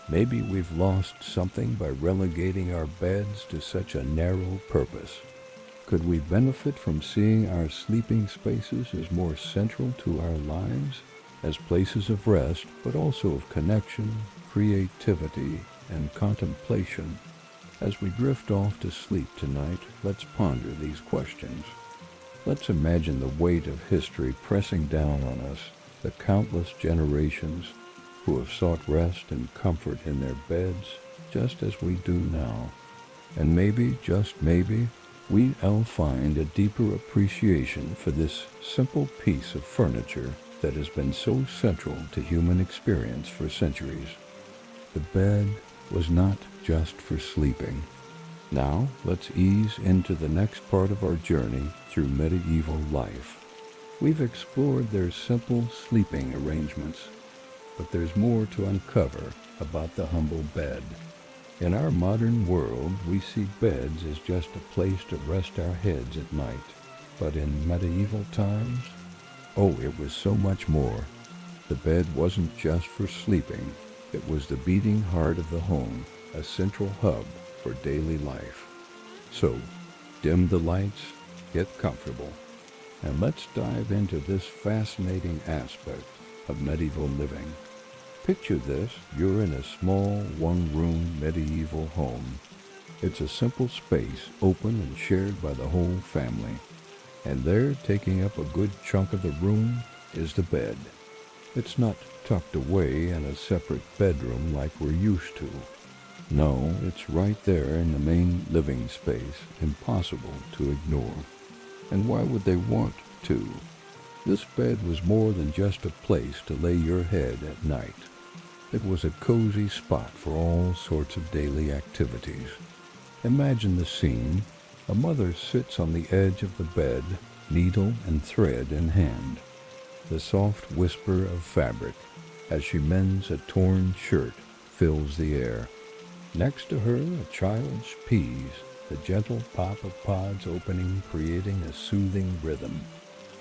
Maybe we've lost something by relegating our beds to such a narrow purpose. Could we benefit from seeing our sleeping spaces as more central to our lives, as places of rest, but also of connection, creativity and contemplation. As we drift off to sleep tonight, let's ponder these questions. Let's imagine the weight of history pressing down on us, the countless generations who have sought rest and comfort in their beds just as we do now. And maybe, just maybe, we'll find a deeper appreciation for this simple piece of furniture that has been so central to human experience for centuries. The bed was not just for sleeping. Now, let's ease into the next part of our journey through medieval life. We've explored their simple sleeping arrangements, but there's more to uncover about the humble bed. In our modern world, we see beds as just a place to rest our heads at night. But in medieval times, it was so much more. The bed wasn't just for sleeping. It was the beating heart of the home, a central hub for daily life. So, dim the lights, get comfortable, and let's dive into this fascinating aspect of medieval living. Picture this, you're in a small, one-room medieval home. It's a simple space, open and shared by the whole family. And there, taking up a good chunk of the room, is the bed. It's not tucked away in a separate bedroom like we're used to. No, it's right there in the main living space, impossible to ignore. And why would they want to? This bed was more than just a place to lay your head at night. It was a cozy spot for all sorts of daily activities. Imagine the scene. A mother sits on the edge of the bed, needle and thread in hand. The soft whisper of fabric as she mends a torn shirt fills the air. Next to her, a child's peas, the gentle pop of pods opening, creating a soothing rhythm.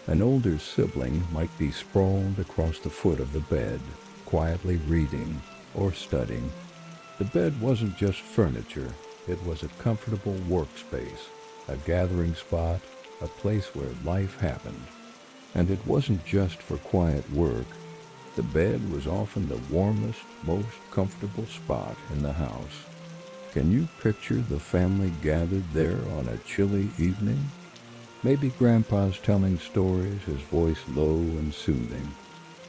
An older sibling might be sprawled across the foot of the bed, quietly reading or studying. The bed wasn't just furniture, it was a comfortable workspace, a gathering spot, a place where life happened. And it wasn't just for quiet work. The bed was often the warmest, most comfortable spot in the house. Can you picture the family gathered there on a chilly evening? Maybe Grandpa's telling stories, his voice low and soothing.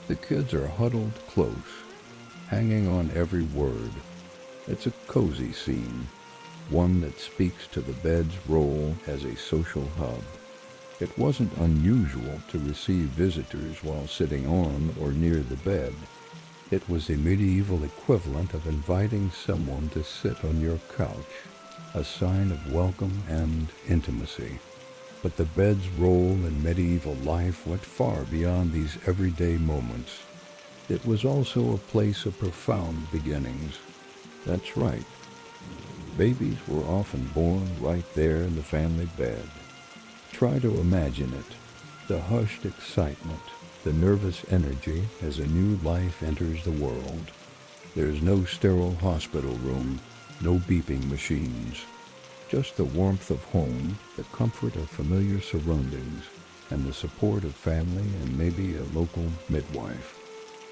The kids are huddled close, hanging on every word. It's a cozy scene, one that speaks to the bed's role as a social hub. It wasn't unusual to receive visitors while sitting on or near the bed. It was the medieval equivalent of inviting someone to sit on your couch, a sign of welcome and intimacy. But the bed's role in medieval life went far beyond these everyday moments. It was also a place of profound beginnings. That's right. Babies were often born right there in the family bed. Try to imagine it, the hushed excitement, the nervous energy as a new life enters the world. There's no sterile hospital room, no beeping machines, just the warmth of home, the comfort of familiar surroundings, and the support of family and maybe a local midwife.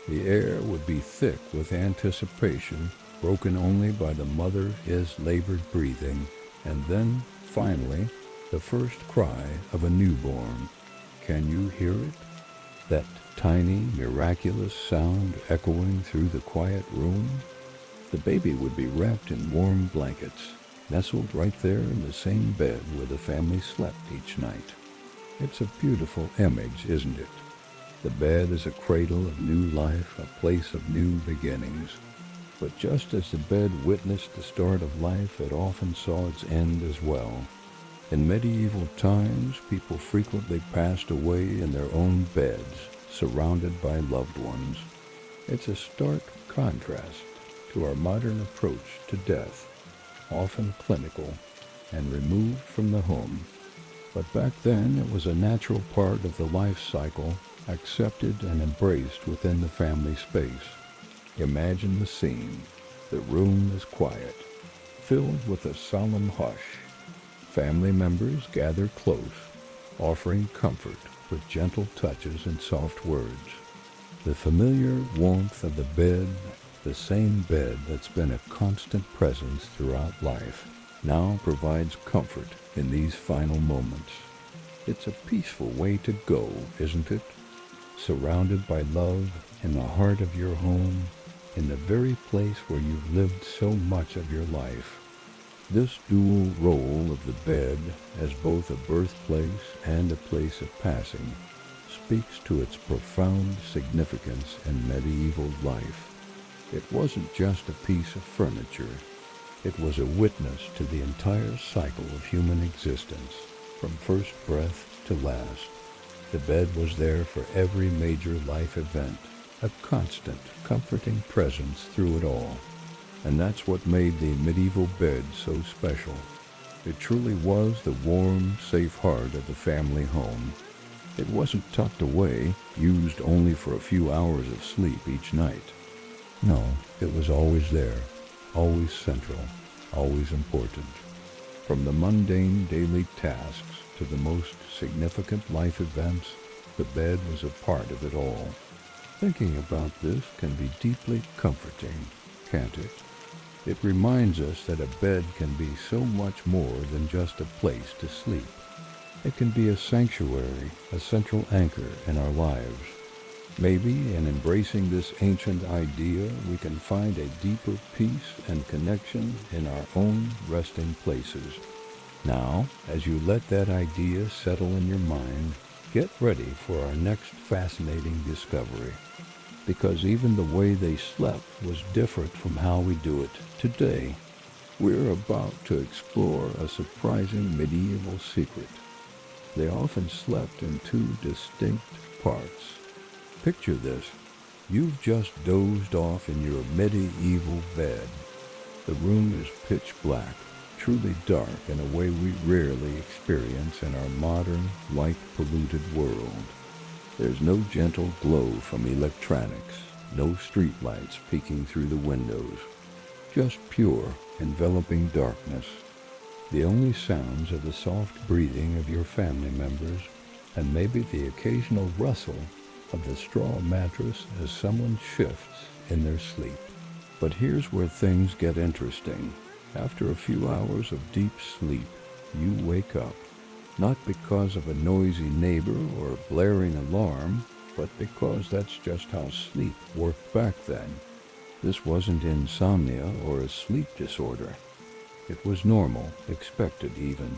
The air would be thick with anticipation, broken only by the mother's labored breathing, and then, finally, the first cry of a newborn. Can you hear it? That tiny, miraculous sound echoing through the quiet room? The baby would be wrapped in warm blankets, nestled right there in the same bed where the family slept each night. It's a beautiful image, isn't it? The bed is a cradle of new life, a place of new beginnings. But just as the bed witnessed the start of life, it often saw its end as well. In medieval times, people frequently passed away in their own beds, surrounded by loved ones. It's a stark contrast to our modern approach to death, often clinical and removed from the home. But back then, it was a natural part of the life cycle, accepted and embraced within the family space. Imagine the scene. The room is quiet, filled with a solemn hush. Family members gather close, offering comfort with gentle touches and soft words. The familiar warmth of the bed, The same bed that's been a constant presence throughout life now provides comfort in these final moments. It's a peaceful way to go, isn't it? Surrounded by love in the heart of your home, in the very place where you've lived so much of your life. This dual role of the bed as both a birthplace and a place of passing speaks to its profound significance in medieval life. It wasn't just a piece of furniture. It was a witness to the entire cycle of human existence, from first breath to last. The bed was there for every major life event, a constant, comforting presence through it all. And that's what made the medieval bed so special. It truly was the warm, safe heart of the family home. It wasn't tucked away, used only for a few hours of sleep each night. No, it was always there, always central, always important. From the mundane daily tasks to the most significant life events, the bed was a part of it all. Thinking about this can be deeply comforting, can't it? It reminds us that a bed can be so much more than just a place to sleep. It can be a sanctuary, a central anchor in our lives. Maybe in embracing this ancient idea, we can find a deeper peace and connection in our own resting places. Now, as you let that idea settle in your mind, get ready for our next fascinating discovery. Because even the way they slept was different from how we do it today. We're about to explore a surprising medieval secret. They often slept in two distinct parts. Picture this. You've just dozed off in your medieval bed. The room is pitch black, truly dark in a way we rarely experience in our modern, light-polluted world. There's no gentle glow from electronics, no streetlights peeking through the windows. Just pure, enveloping darkness. The only sounds are the soft breathing of your family members and maybe the occasional rustle of the straw mattress as someone shifts in their sleep. But here's where things get interesting. After a few hours of deep sleep, you wake up, not because of a noisy neighbor or a blaring alarm, but because that's just how sleep worked back then. This wasn't insomnia or a sleep disorder. It was normal, expected even.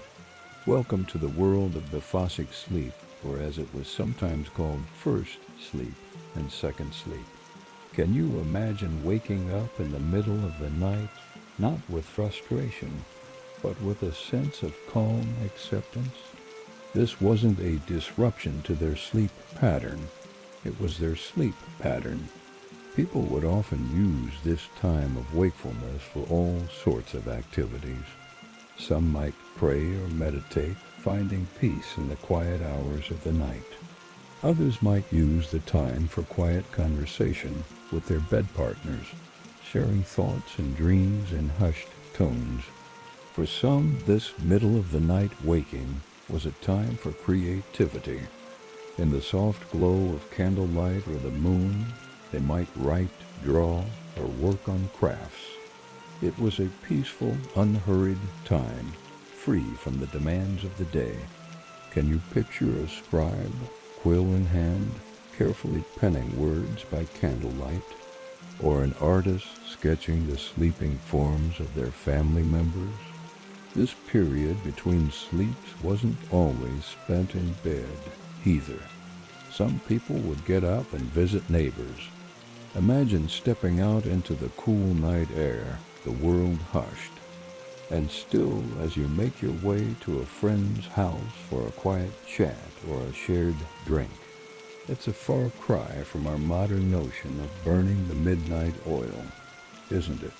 Welcome to the world of biphasic sleep, or as it was sometimes called, first sleep and second sleep. Can you imagine waking up in the middle of the night, not with frustration, but with a sense of calm acceptance? This wasn't a disruption to their sleep pattern. It was their sleep pattern. People would often use this time of wakefulness for all sorts of activities. Some might pray or meditate, finding peace in the quiet hours of the night. Others might use the time for quiet conversation with their bed partners, sharing thoughts and dreams in hushed tones. For some, this middle-of-the-night waking was a time for creativity. In the soft glow of candlelight or the moon, they might write, draw, or work on crafts. It was a peaceful, unhurried time, free from the demands of the day. Can you picture a scribe, quill in hand, carefully penning words by candlelight, or an artist sketching the sleeping forms of their family members? This period between sleeps wasn't always spent in bed, either. Some people would get up and visit neighbors. Imagine stepping out into the cool night air, the world hushed, and still as you make your way to a friend's house for a quiet chat or a shared drink. It's a far cry from our modern notion of burning the midnight oil, isn't it?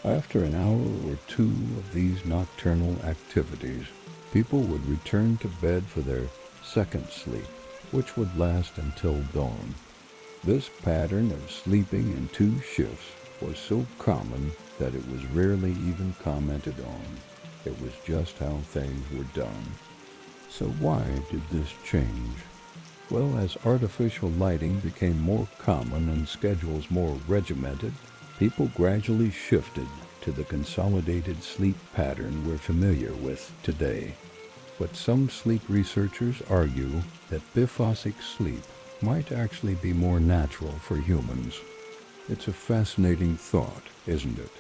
After an hour or two of these nocturnal activities, people would return to bed for their second sleep, which would last until dawn. This pattern of sleeping in two shifts was so common that it was rarely even commented on. It was just how things were done. So why did this change? Well, as artificial lighting became more common and schedules more regimented, people gradually shifted to the consolidated sleep pattern we're familiar with today. But some sleep researchers argue that biphasic sleep might actually be more natural for humans. It's a fascinating thought, isn't it?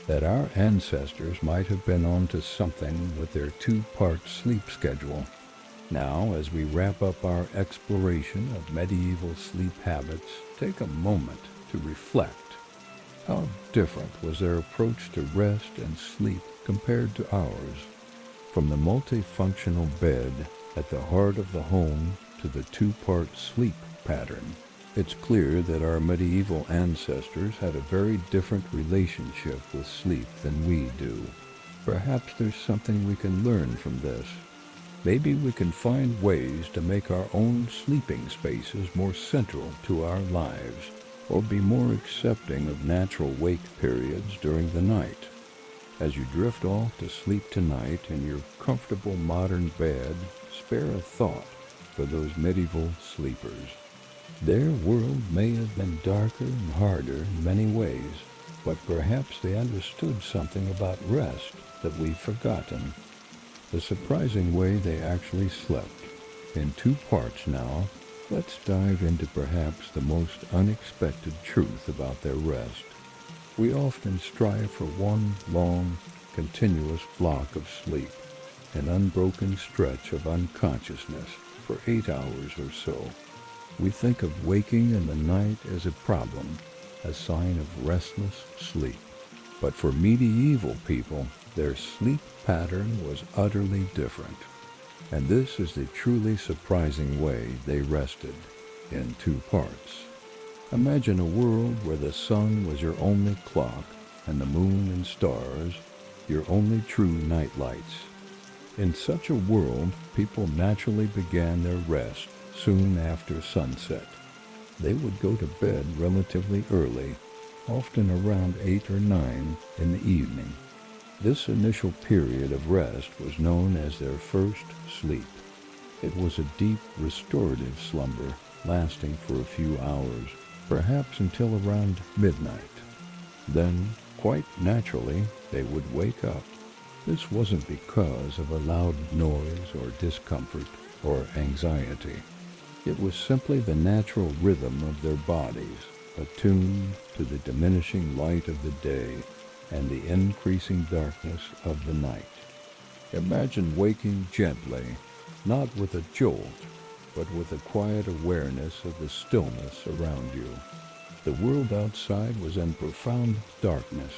That our ancestors might have been onto something with their two-part sleep schedule. Now, as we wrap up our exploration of medieval sleep habits, take a moment to reflect. How different was their approach to rest and sleep compared to ours? From the multifunctional bed at the heart of the home to the two-part sleep pattern, it's clear that our medieval ancestors had a very different relationship with sleep than we do. Perhaps there's something we can learn from this. Maybe we can find ways to make our own sleeping spaces more central to our lives, or be more accepting of natural wake periods during the night. As you drift off to sleep tonight in your comfortable modern bed, spare a thought for those medieval sleepers. Their world may have been darker and harder in many ways, but perhaps they understood something about rest that we've forgotten. The surprising way they actually slept. In two parts now, let's dive into perhaps the most unexpected truth about their rest. We often strive for one long, continuous block of sleep, an unbroken stretch of unconsciousness for 8 hours or so. We think of waking in the night as a problem, a sign of restless sleep. But for medieval people, their sleep pattern was utterly different. And this is the truly surprising way they rested, in two parts. Imagine a world where the sun was your only clock and the moon and stars your only true night lights. In such a world, people naturally began their rest soon after sunset. They would go to bed relatively early, often around 8 or 9 in the evening. This initial period of rest was known as their first sleep. It was a deep, restorative slumber lasting for a few hours, perhaps until around midnight. Then, quite naturally, they would wake up. This wasn't because of a loud noise or discomfort or anxiety. It was simply the natural rhythm of their bodies, attuned to the diminishing light of the day and the increasing darkness of the night. Imagine waking gently, not with a jolt, but with a quiet awareness of the stillness around you. The world outside was in profound darkness,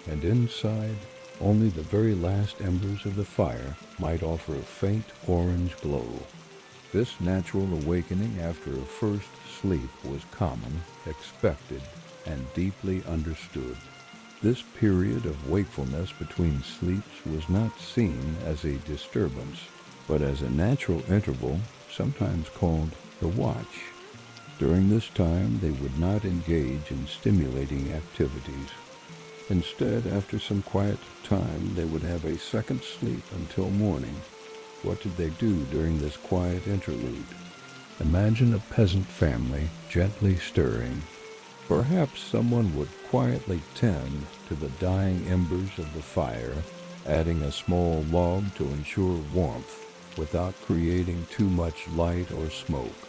and inside, only the very last embers of the fire might offer a faint orange glow. This natural awakening after a first sleep was common, expected, and deeply understood. This period of wakefulness between sleeps was not seen as a disturbance, but as a natural interval, sometimes called the watch. During this time, they would not engage in stimulating activities. Instead, after some quiet time, they would have a second sleep until morning. What did they do during this quiet interlude? Imagine a peasant family gently stirring. Perhaps someone would quietly tend to the dying embers of the fire, adding a small log to ensure warmth without creating too much light or smoke.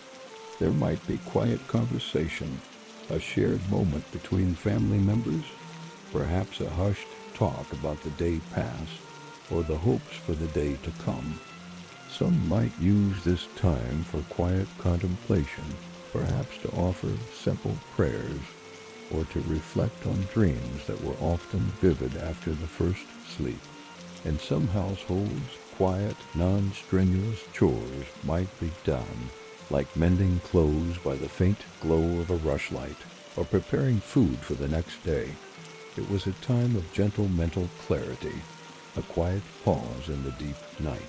There might be quiet conversation, a shared moment between family members, perhaps a hushed talk about the day past or the hopes for the day to come. Some might use this time for quiet contemplation, perhaps to offer simple prayers or to reflect on dreams that were often vivid after the first sleep. In some households, quiet, non-strenuous chores might be done, like mending clothes by the faint glow of a rushlight or preparing food for the next day. It was a time of gentle mental clarity, a quiet pause in the deep night.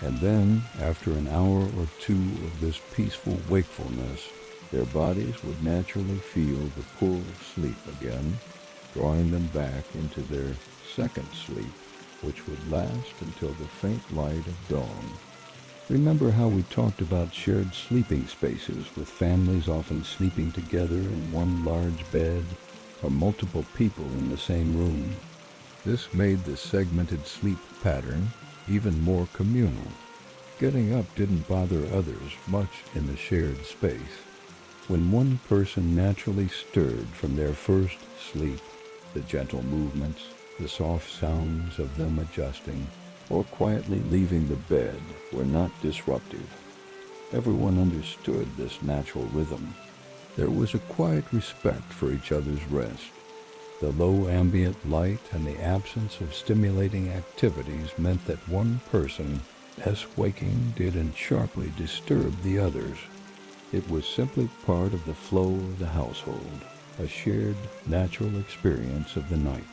And then, after an hour or two of this peaceful wakefulness, their bodies would naturally feel the pull of sleep again, drawing them back into their second sleep, which would last until the faint light of dawn. Remember how we talked about shared sleeping spaces, with families often sleeping together in one large bed? or multiple people in the same room. This made the segmented sleep pattern even more communal. Getting up didn't bother others much in the shared space. When one person naturally stirred from their first sleep, the gentle movements, the soft sounds of them adjusting, or quietly leaving the bed were not disruptive. Everyone understood this natural rhythm. There was a quiet respect for each other's rest. The low ambient light and the absence of stimulating activities meant that one person's waking didn't sharply disturb the others. It was simply part of the flow of the household, a shared natural experience of the night.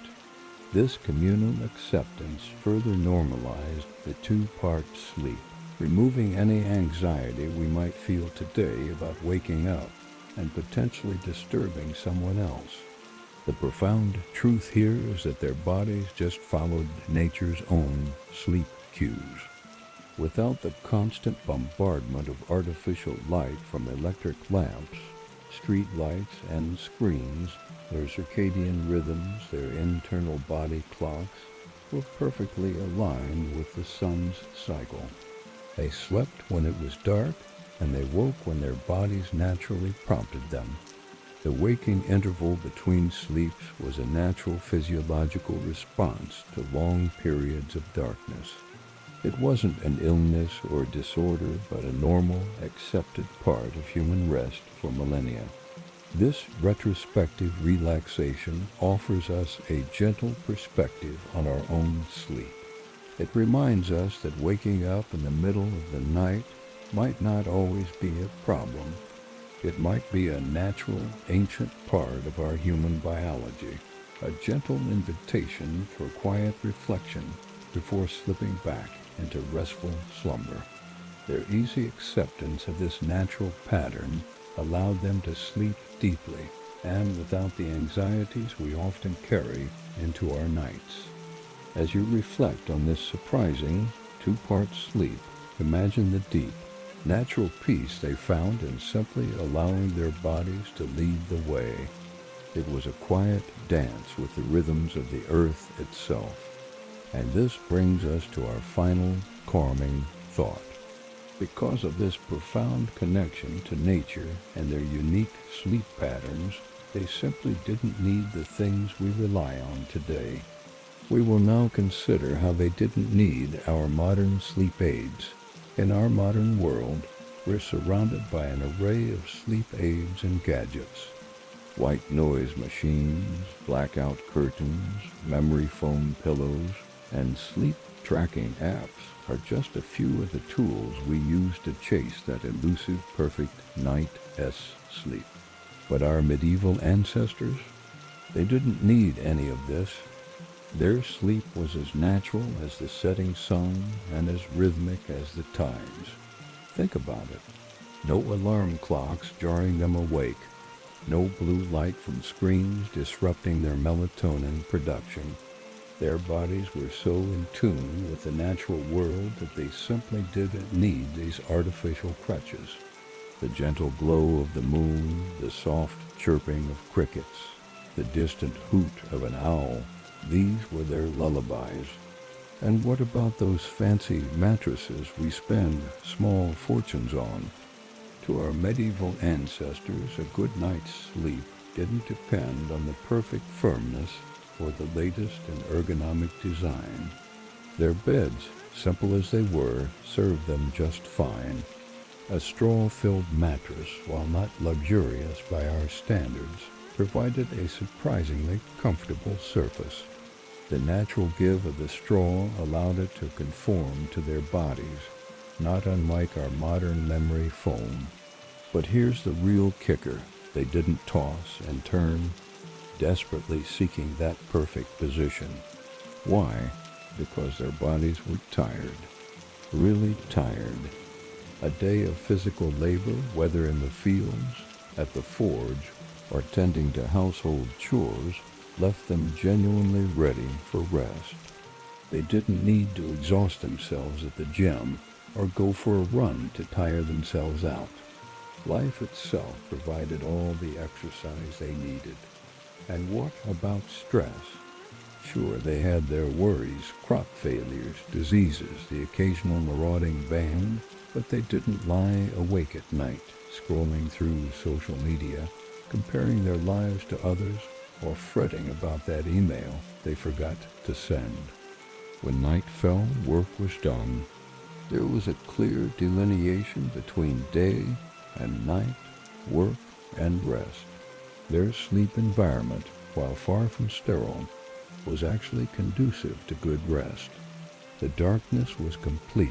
This communal acceptance further normalized the two-part sleep, removing any anxiety we might feel today about waking up and potentially disturbing someone else. The profound truth here is that their bodies just followed nature's own sleep cues. Without the constant bombardment of artificial light from electric lamps, street lights, and screens, their circadian rhythms, their internal body clocks, were perfectly aligned with the sun's cycle. They slept when it was dark, and they woke when their bodies naturally prompted them. The waking interval between sleeps was a natural physiological response to long periods of darkness. It wasn't an illness or disorder, but a normal, accepted part of human rest for millennia. This retrospective relaxation offers us a gentle perspective on our own sleep. It reminds us that waking up in the middle of the night might not always be a problem. It might be a natural, ancient part of our human biology, a gentle invitation for quiet reflection before slipping back into restful slumber. Their easy acceptance of this natural pattern allowed them to sleep deeply and without the anxieties we often carry into our nights. As you reflect on this surprising two-part sleep, imagine the deep, natural peace they found in simply allowing their bodies to lead the way. It was a quiet dance with the rhythms of the earth itself. And this brings us to our final calming thought. Because of this profound connection to nature and their unique sleep patterns, they simply didn't need the things we rely on today. We will now consider how they didn't need our modern sleep aids. In our modern world, we're surrounded by an array of sleep aids and gadgets. White noise machines, blackout curtains, memory foam pillows, and sleep tracking apps are just a few of the tools we use to chase that elusive perfect night-esque sleep. But our medieval ancestors, they didn't need any of this. Their sleep was as natural as the setting sun and as rhythmic as the tides. Think about it. No alarm clocks jarring them awake. No blue light from screens disrupting their melatonin production. Their bodies were so in tune with the natural world that they simply didn't need these artificial crutches. The gentle glow of the moon, the soft chirping of crickets, the distant hoot of an owl, these were their lullabies. And what about those fancy mattresses we spend small fortunes on? To our medieval ancestors, a good night's sleep didn't depend on the perfect firmness or the latest in ergonomic design. Their beds, simple as they were, served them just fine. A straw-filled mattress, while not luxurious by our standards, provided a surprisingly comfortable surface. The natural give of the straw allowed it to conform to their bodies, not unlike our modern memory foam. But here's the real kicker. They didn't toss and turn, desperately seeking that perfect position. Why? Because their bodies were tired, really tired. A day of physical labor, whether in the fields, at the forge, or tending to household chores, left them genuinely ready for rest. They didn't need to exhaust themselves at the gym or go for a run to tire themselves out. Life itself provided all the exercise they needed. And what about stress? Sure, they had their worries, crop failures, diseases, the occasional marauding band, but they didn't lie awake at night, scrolling through social media, comparing their lives to others, or fretting about that email they forgot to send. When night fell, work was done. There was a clear delineation between day and night, work and rest. Their sleep environment, while far from sterile, was actually conducive to good rest. The darkness was complete,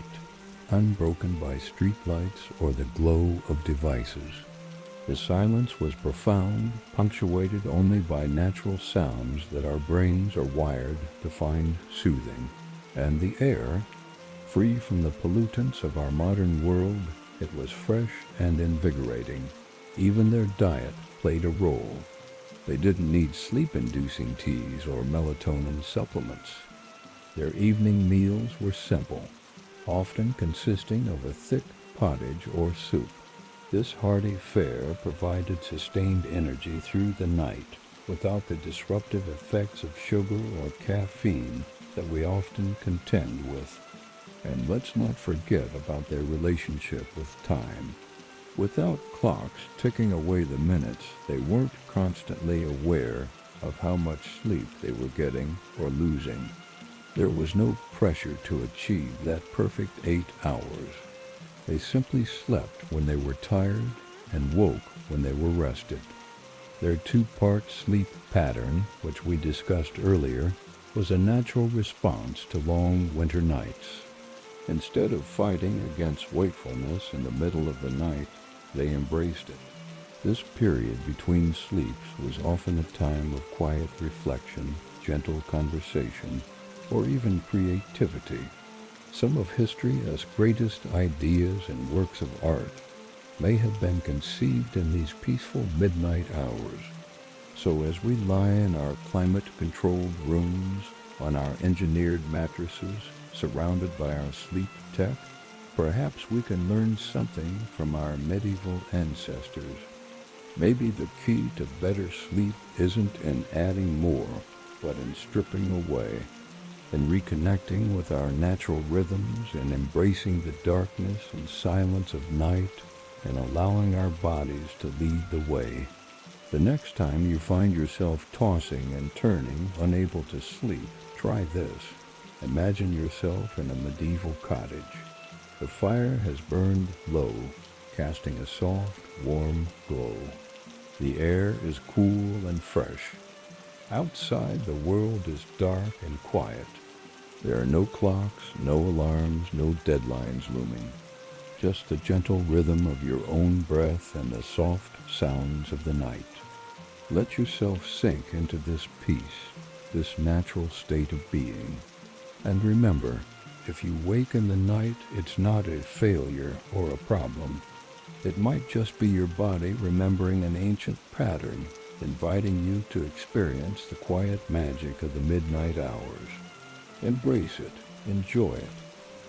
unbroken by streetlights or the glow of devices. The silence was profound, punctuated only by natural sounds that our brains are wired to find soothing. And the air, free from the pollutants of our modern world, it was fresh and invigorating. Even their diet played a role. They didn't need sleep-inducing teas or melatonin supplements. Their evening meals were simple, often consisting of a thick pottage or soup. This hearty fare provided sustained energy through the night without the disruptive effects of sugar or caffeine that we often contend with. And let's not forget about their relationship with time. Without clocks ticking away the minutes, they weren't constantly aware of how much sleep they were getting or losing. There was no pressure to achieve that perfect 8 hours. They simply slept when they were tired and woke when they were rested. Their 2-part sleep pattern, which we discussed earlier, was a natural response to long winter nights. Instead of fighting against wakefulness in the middle of the night, they embraced it. This period between sleeps was often a time of quiet reflection, gentle conversation, or even creativity. Some of history's greatest ideas and works of art may have been conceived in these peaceful midnight hours. So as we lie in our climate-controlled rooms, on our engineered mattresses, surrounded by our sleep tech, perhaps we can learn something from our medieval ancestors. Maybe the key to better sleep isn't in adding more, but in stripping away, in reconnecting with our natural rhythms and embracing the darkness and silence of night and allowing our bodies to lead the way. The next time you find yourself tossing and turning, unable to sleep, try this. Imagine yourself in a medieval cottage. The fire has burned low, casting a soft, warm glow. The air is cool and fresh. Outside, the world is dark and quiet. There are no clocks, no alarms, no deadlines looming. Just the gentle rhythm of your own breath and the soft sounds of the night. Let yourself sink into this peace, this natural state of being. And remember, if you wake in the night, it's not a failure or a problem. It might just be your body remembering an ancient pattern, inviting you to experience the quiet magic of the midnight hours. Embrace it, enjoy it,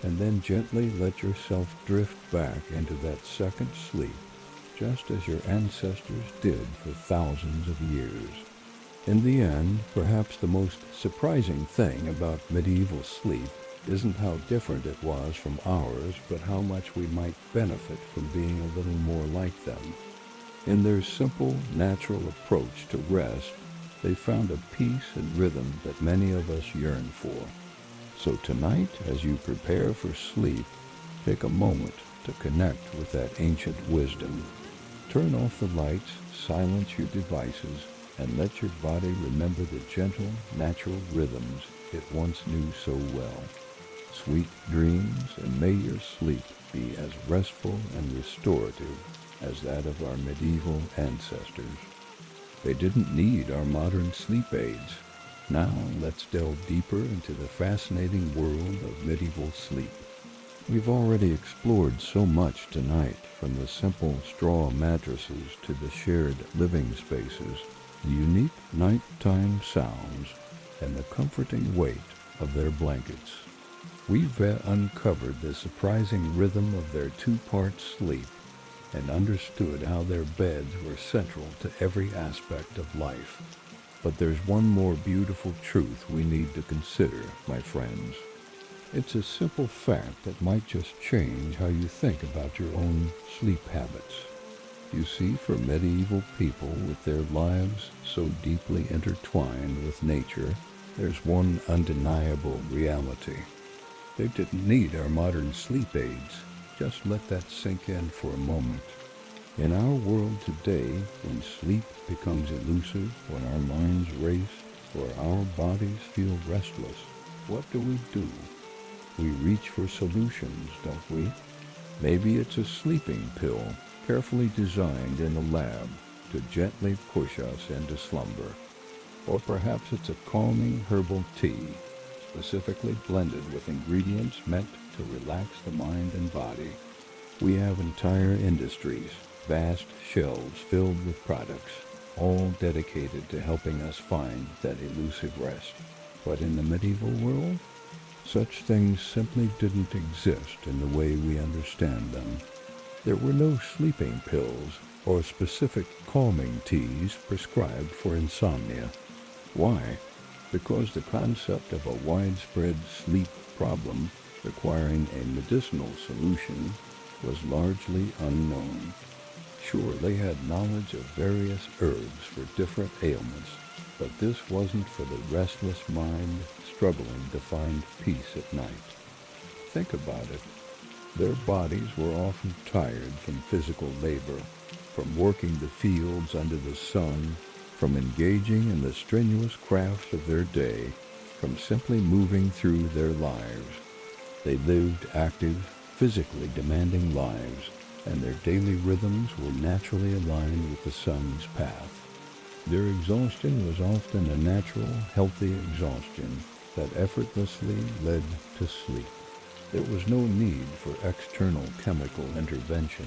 and then gently let yourself drift back into that second sleep, just as your ancestors did for thousands of years. In the end, perhaps the most surprising thing about medieval sleep isn't how different it was from ours, but how much we might benefit from being a little more like them. In their simple, natural approach to rest, they found a peace and rhythm that many of us yearn for. So tonight, as you prepare for sleep, take a moment to connect with that ancient wisdom. Turn off the lights, silence your devices, and let your body remember the gentle, natural rhythms it once knew so well. Sweet dreams, and may your sleep be as restful and restorative as that of our medieval ancestors. They didn't need our modern sleep aids. Now let's delve deeper into the fascinating world of medieval sleep. We've already explored so much tonight, from the simple straw mattresses to the shared living spaces, the unique nighttime sounds, and the comforting weight of their blankets. We've uncovered the surprising rhythm of their 2-part sleep and understood how their beds were central to every aspect of life. But there's one more beautiful truth we need to consider, my friends. It's a simple fact that might just change how you think about your own sleep habits. You see, for medieval people with their lives so deeply intertwined with nature, there's one undeniable reality. They didn't need our modern sleep aids. Just let that sink in for a moment. In our world today, when sleep becomes elusive, when our minds race, or our bodies feel restless, what do? We reach for solutions, don't we? Maybe it's a sleeping pill, carefully designed in a lab to gently push us into slumber. Or perhaps it's a calming herbal tea, specifically blended with ingredients meant to relax the mind and body. We have entire industries, vast shelves filled with products, all dedicated to helping us find that elusive rest. But in the medieval world, such things simply didn't exist in the way we understand them. There were no sleeping pills or specific calming teas prescribed for insomnia. Why? Because the concept of a widespread sleep problem requiring a medicinal solution was largely unknown. Sure, they had knowledge of various herbs for different ailments, but this wasn't for the restless mind struggling to find peace at night. Think about it. Their bodies were often tired from physical labor, from working the fields under the sun, from engaging in the strenuous crafts of their day, from simply moving through their lives. They lived active, physically demanding lives, and their daily rhythms were naturally aligned with the sun's path. Their exhaustion was often a natural, healthy exhaustion that effortlessly led to sleep. There was no need for external chemical intervention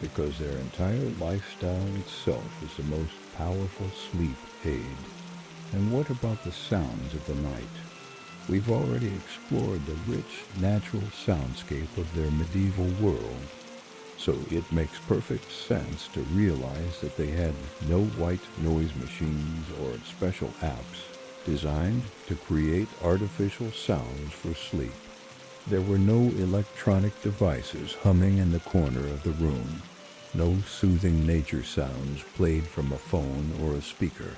because their entire lifestyle itself is the most powerful sleep aid. And what about the sounds of the night? We've already explored the rich, natural soundscape of their medieval world, so it makes perfect sense to realize that they had no white noise machines or special apps designed to create artificial sounds for sleep. There were no electronic devices humming in the corner of the room, no soothing nature sounds played from a phone or a speaker.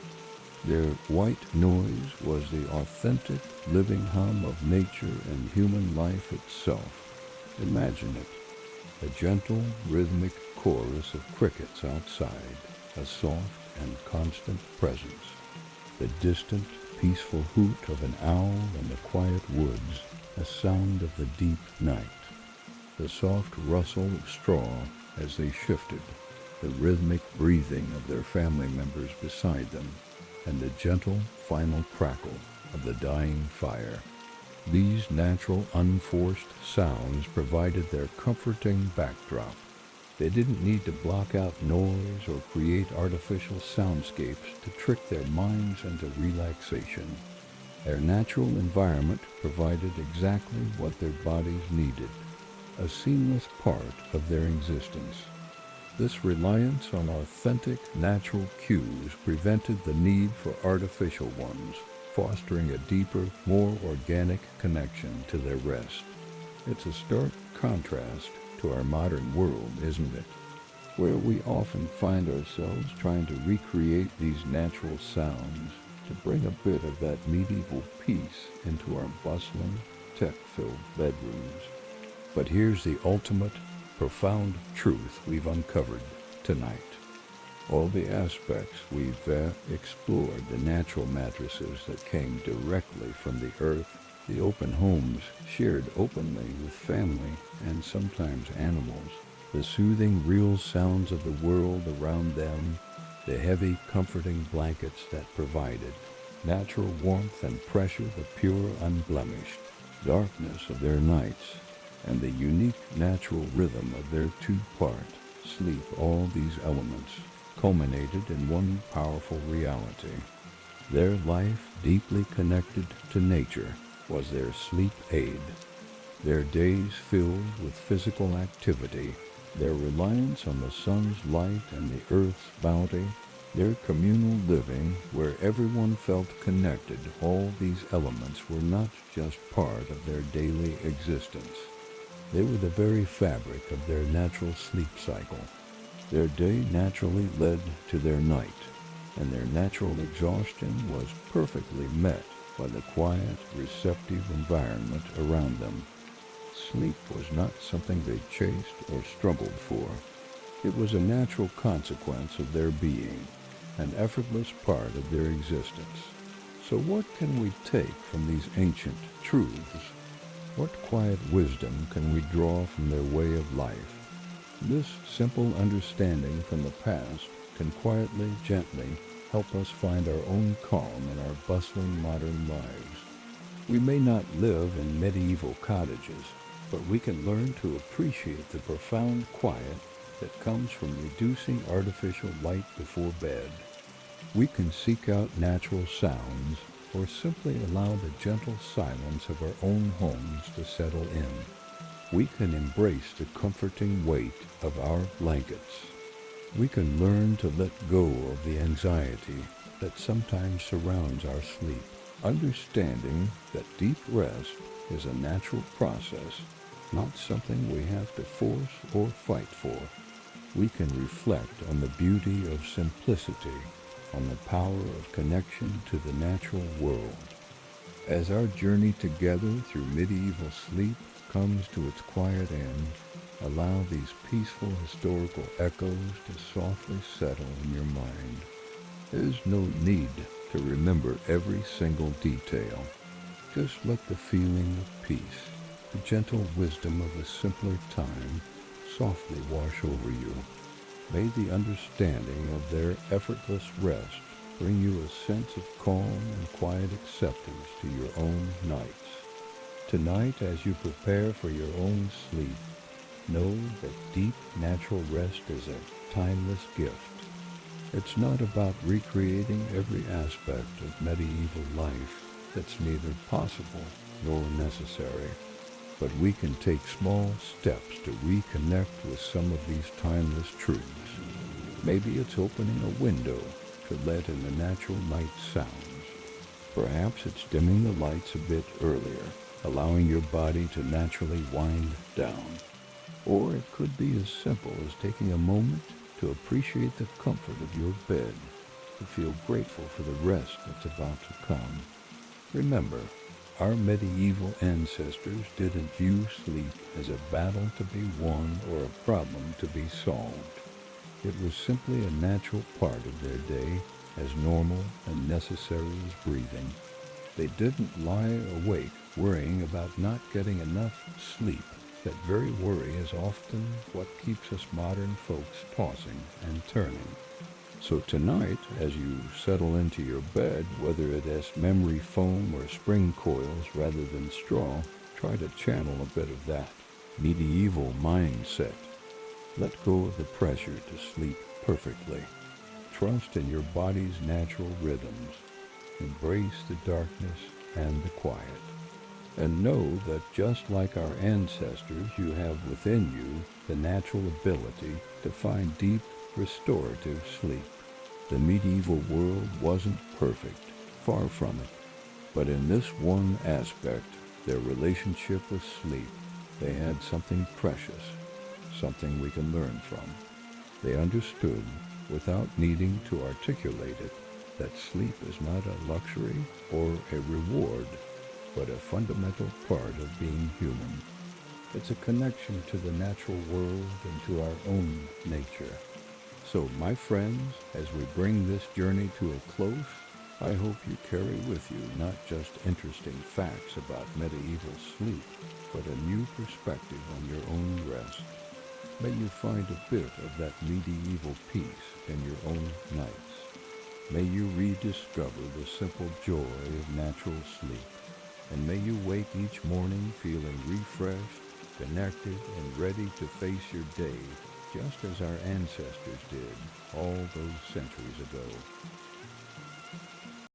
Their white noise was the authentic living hum of nature and human life itself. Imagine it, a gentle, rhythmic chorus of crickets outside, a soft and constant presence, the distant, peaceful hoot of an owl in the quiet woods, a sound of the deep night, the soft rustle of straw as they shifted, the rhythmic breathing of their family members beside them, and the gentle final crackle of the dying fire. These natural, unforced sounds provided their comforting backdrop. They didn't need to block out noise or create artificial soundscapes to trick their minds into relaxation. Their natural environment provided exactly what their bodies needed, a seamless part of their existence. This reliance on authentic, natural cues prevented the need for artificial ones, fostering a deeper, more organic connection to their rest. It's a stark contrast to our modern world, isn't it? Where we often find ourselves trying to recreate these natural sounds to bring a bit of that medieval peace into our bustling, tech-filled bedrooms. But here's the ultimate, profound truth we've uncovered tonight. All the aspects we've explored, the natural mattresses that came directly from the earth, the open homes shared openly with family and sometimes animals, the soothing real sounds of the world around them, the heavy comforting blankets that provided natural warmth and pressure, the pure unblemished darkness of their nights, and the unique natural rhythm of their two-part sleep. All these elements culminated in one powerful reality. Their life, deeply connected to nature, was their sleep aid. Their days filled with physical activity, their reliance on the sun's light and the earth's bounty, Their communal living, where everyone felt connected, all these elements were not just part of their daily existence. They were the very fabric of their natural sleep cycle. Their day naturally led to their night, and their natural exhaustion was perfectly met by the quiet, receptive environment around them. Sleep was not something they chased or struggled for. It was a natural consequence of their being, an effortless part of their existence. So what can we take from these ancient truths? What quiet wisdom can we draw from their way of life? This simple understanding from the past can quietly, gently help us find our own calm in our bustling modern lives. We may not live in medieval cottages, but we can learn to appreciate the profound quiet that comes from reducing artificial light before bed. We can seek out natural sounds or simply allow the gentle silence of our own homes to settle in. We can embrace the comforting weight of our blankets. We can learn to let go of the anxiety that sometimes surrounds our sleep, understanding that deep rest is a natural process, not something we have to force or fight for. We can reflect on the beauty of simplicity, on the power of connection to the natural world. As our journey together through medieval sleep comes to its quiet end, allow these peaceful historical echoes to softly settle in your mind. There is no need to remember every single detail. Just let the feeling of peace, the gentle wisdom of a simpler time, softly wash over you. May the understanding of their effortless rest bring you a sense of calm and quiet acceptance to your own nights. Tonight, as you prepare for your own sleep, know that deep natural rest is a timeless gift. It's not about recreating every aspect of medieval life that's neither possible nor necessary, but we can take small steps to reconnect with some of these timeless truths. Maybe it's opening a window to let in the natural night sounds. Perhaps it's dimming the lights a bit earlier, allowing your body to naturally wind down. Or it could be as simple as taking a moment to appreciate the comfort of your bed, to feel grateful for the rest that's about to come. Remember, our medieval ancestors didn't view sleep as a battle to be won or a problem to be solved. It was simply a natural part of their day, as normal and necessary as breathing. They didn't lie awake worrying about not getting enough sleep. That very worry is often what keeps us modern folks tossing and turning. So tonight, as you settle into your bed, whether it has memory foam or spring coils rather than straw, try to channel a bit of that medieval mindset. Let go of the pressure to sleep perfectly. Trust in your body's natural rhythms. Embrace the darkness and the quiet. And know that just like our ancestors, you have within you the natural ability to find deep, restorative sleep. The medieval world wasn't perfect, far from it. But in this one aspect, their relationship with sleep, they had something precious, something we can learn from. They understood, without needing to articulate it, that sleep is not a luxury or a reward, but a fundamental part of being human. It's a connection to the natural world and to our own nature. So, my friends, as we bring this journey to a close, I hope you carry with you not just interesting facts about medieval sleep, but a new perspective on your own rest. May you find a bit of that medieval peace in your own nights. May you rediscover the simple joy of natural sleep. And may you wake each morning feeling refreshed, connected, and ready to face your day, just as our ancestors did all those centuries ago.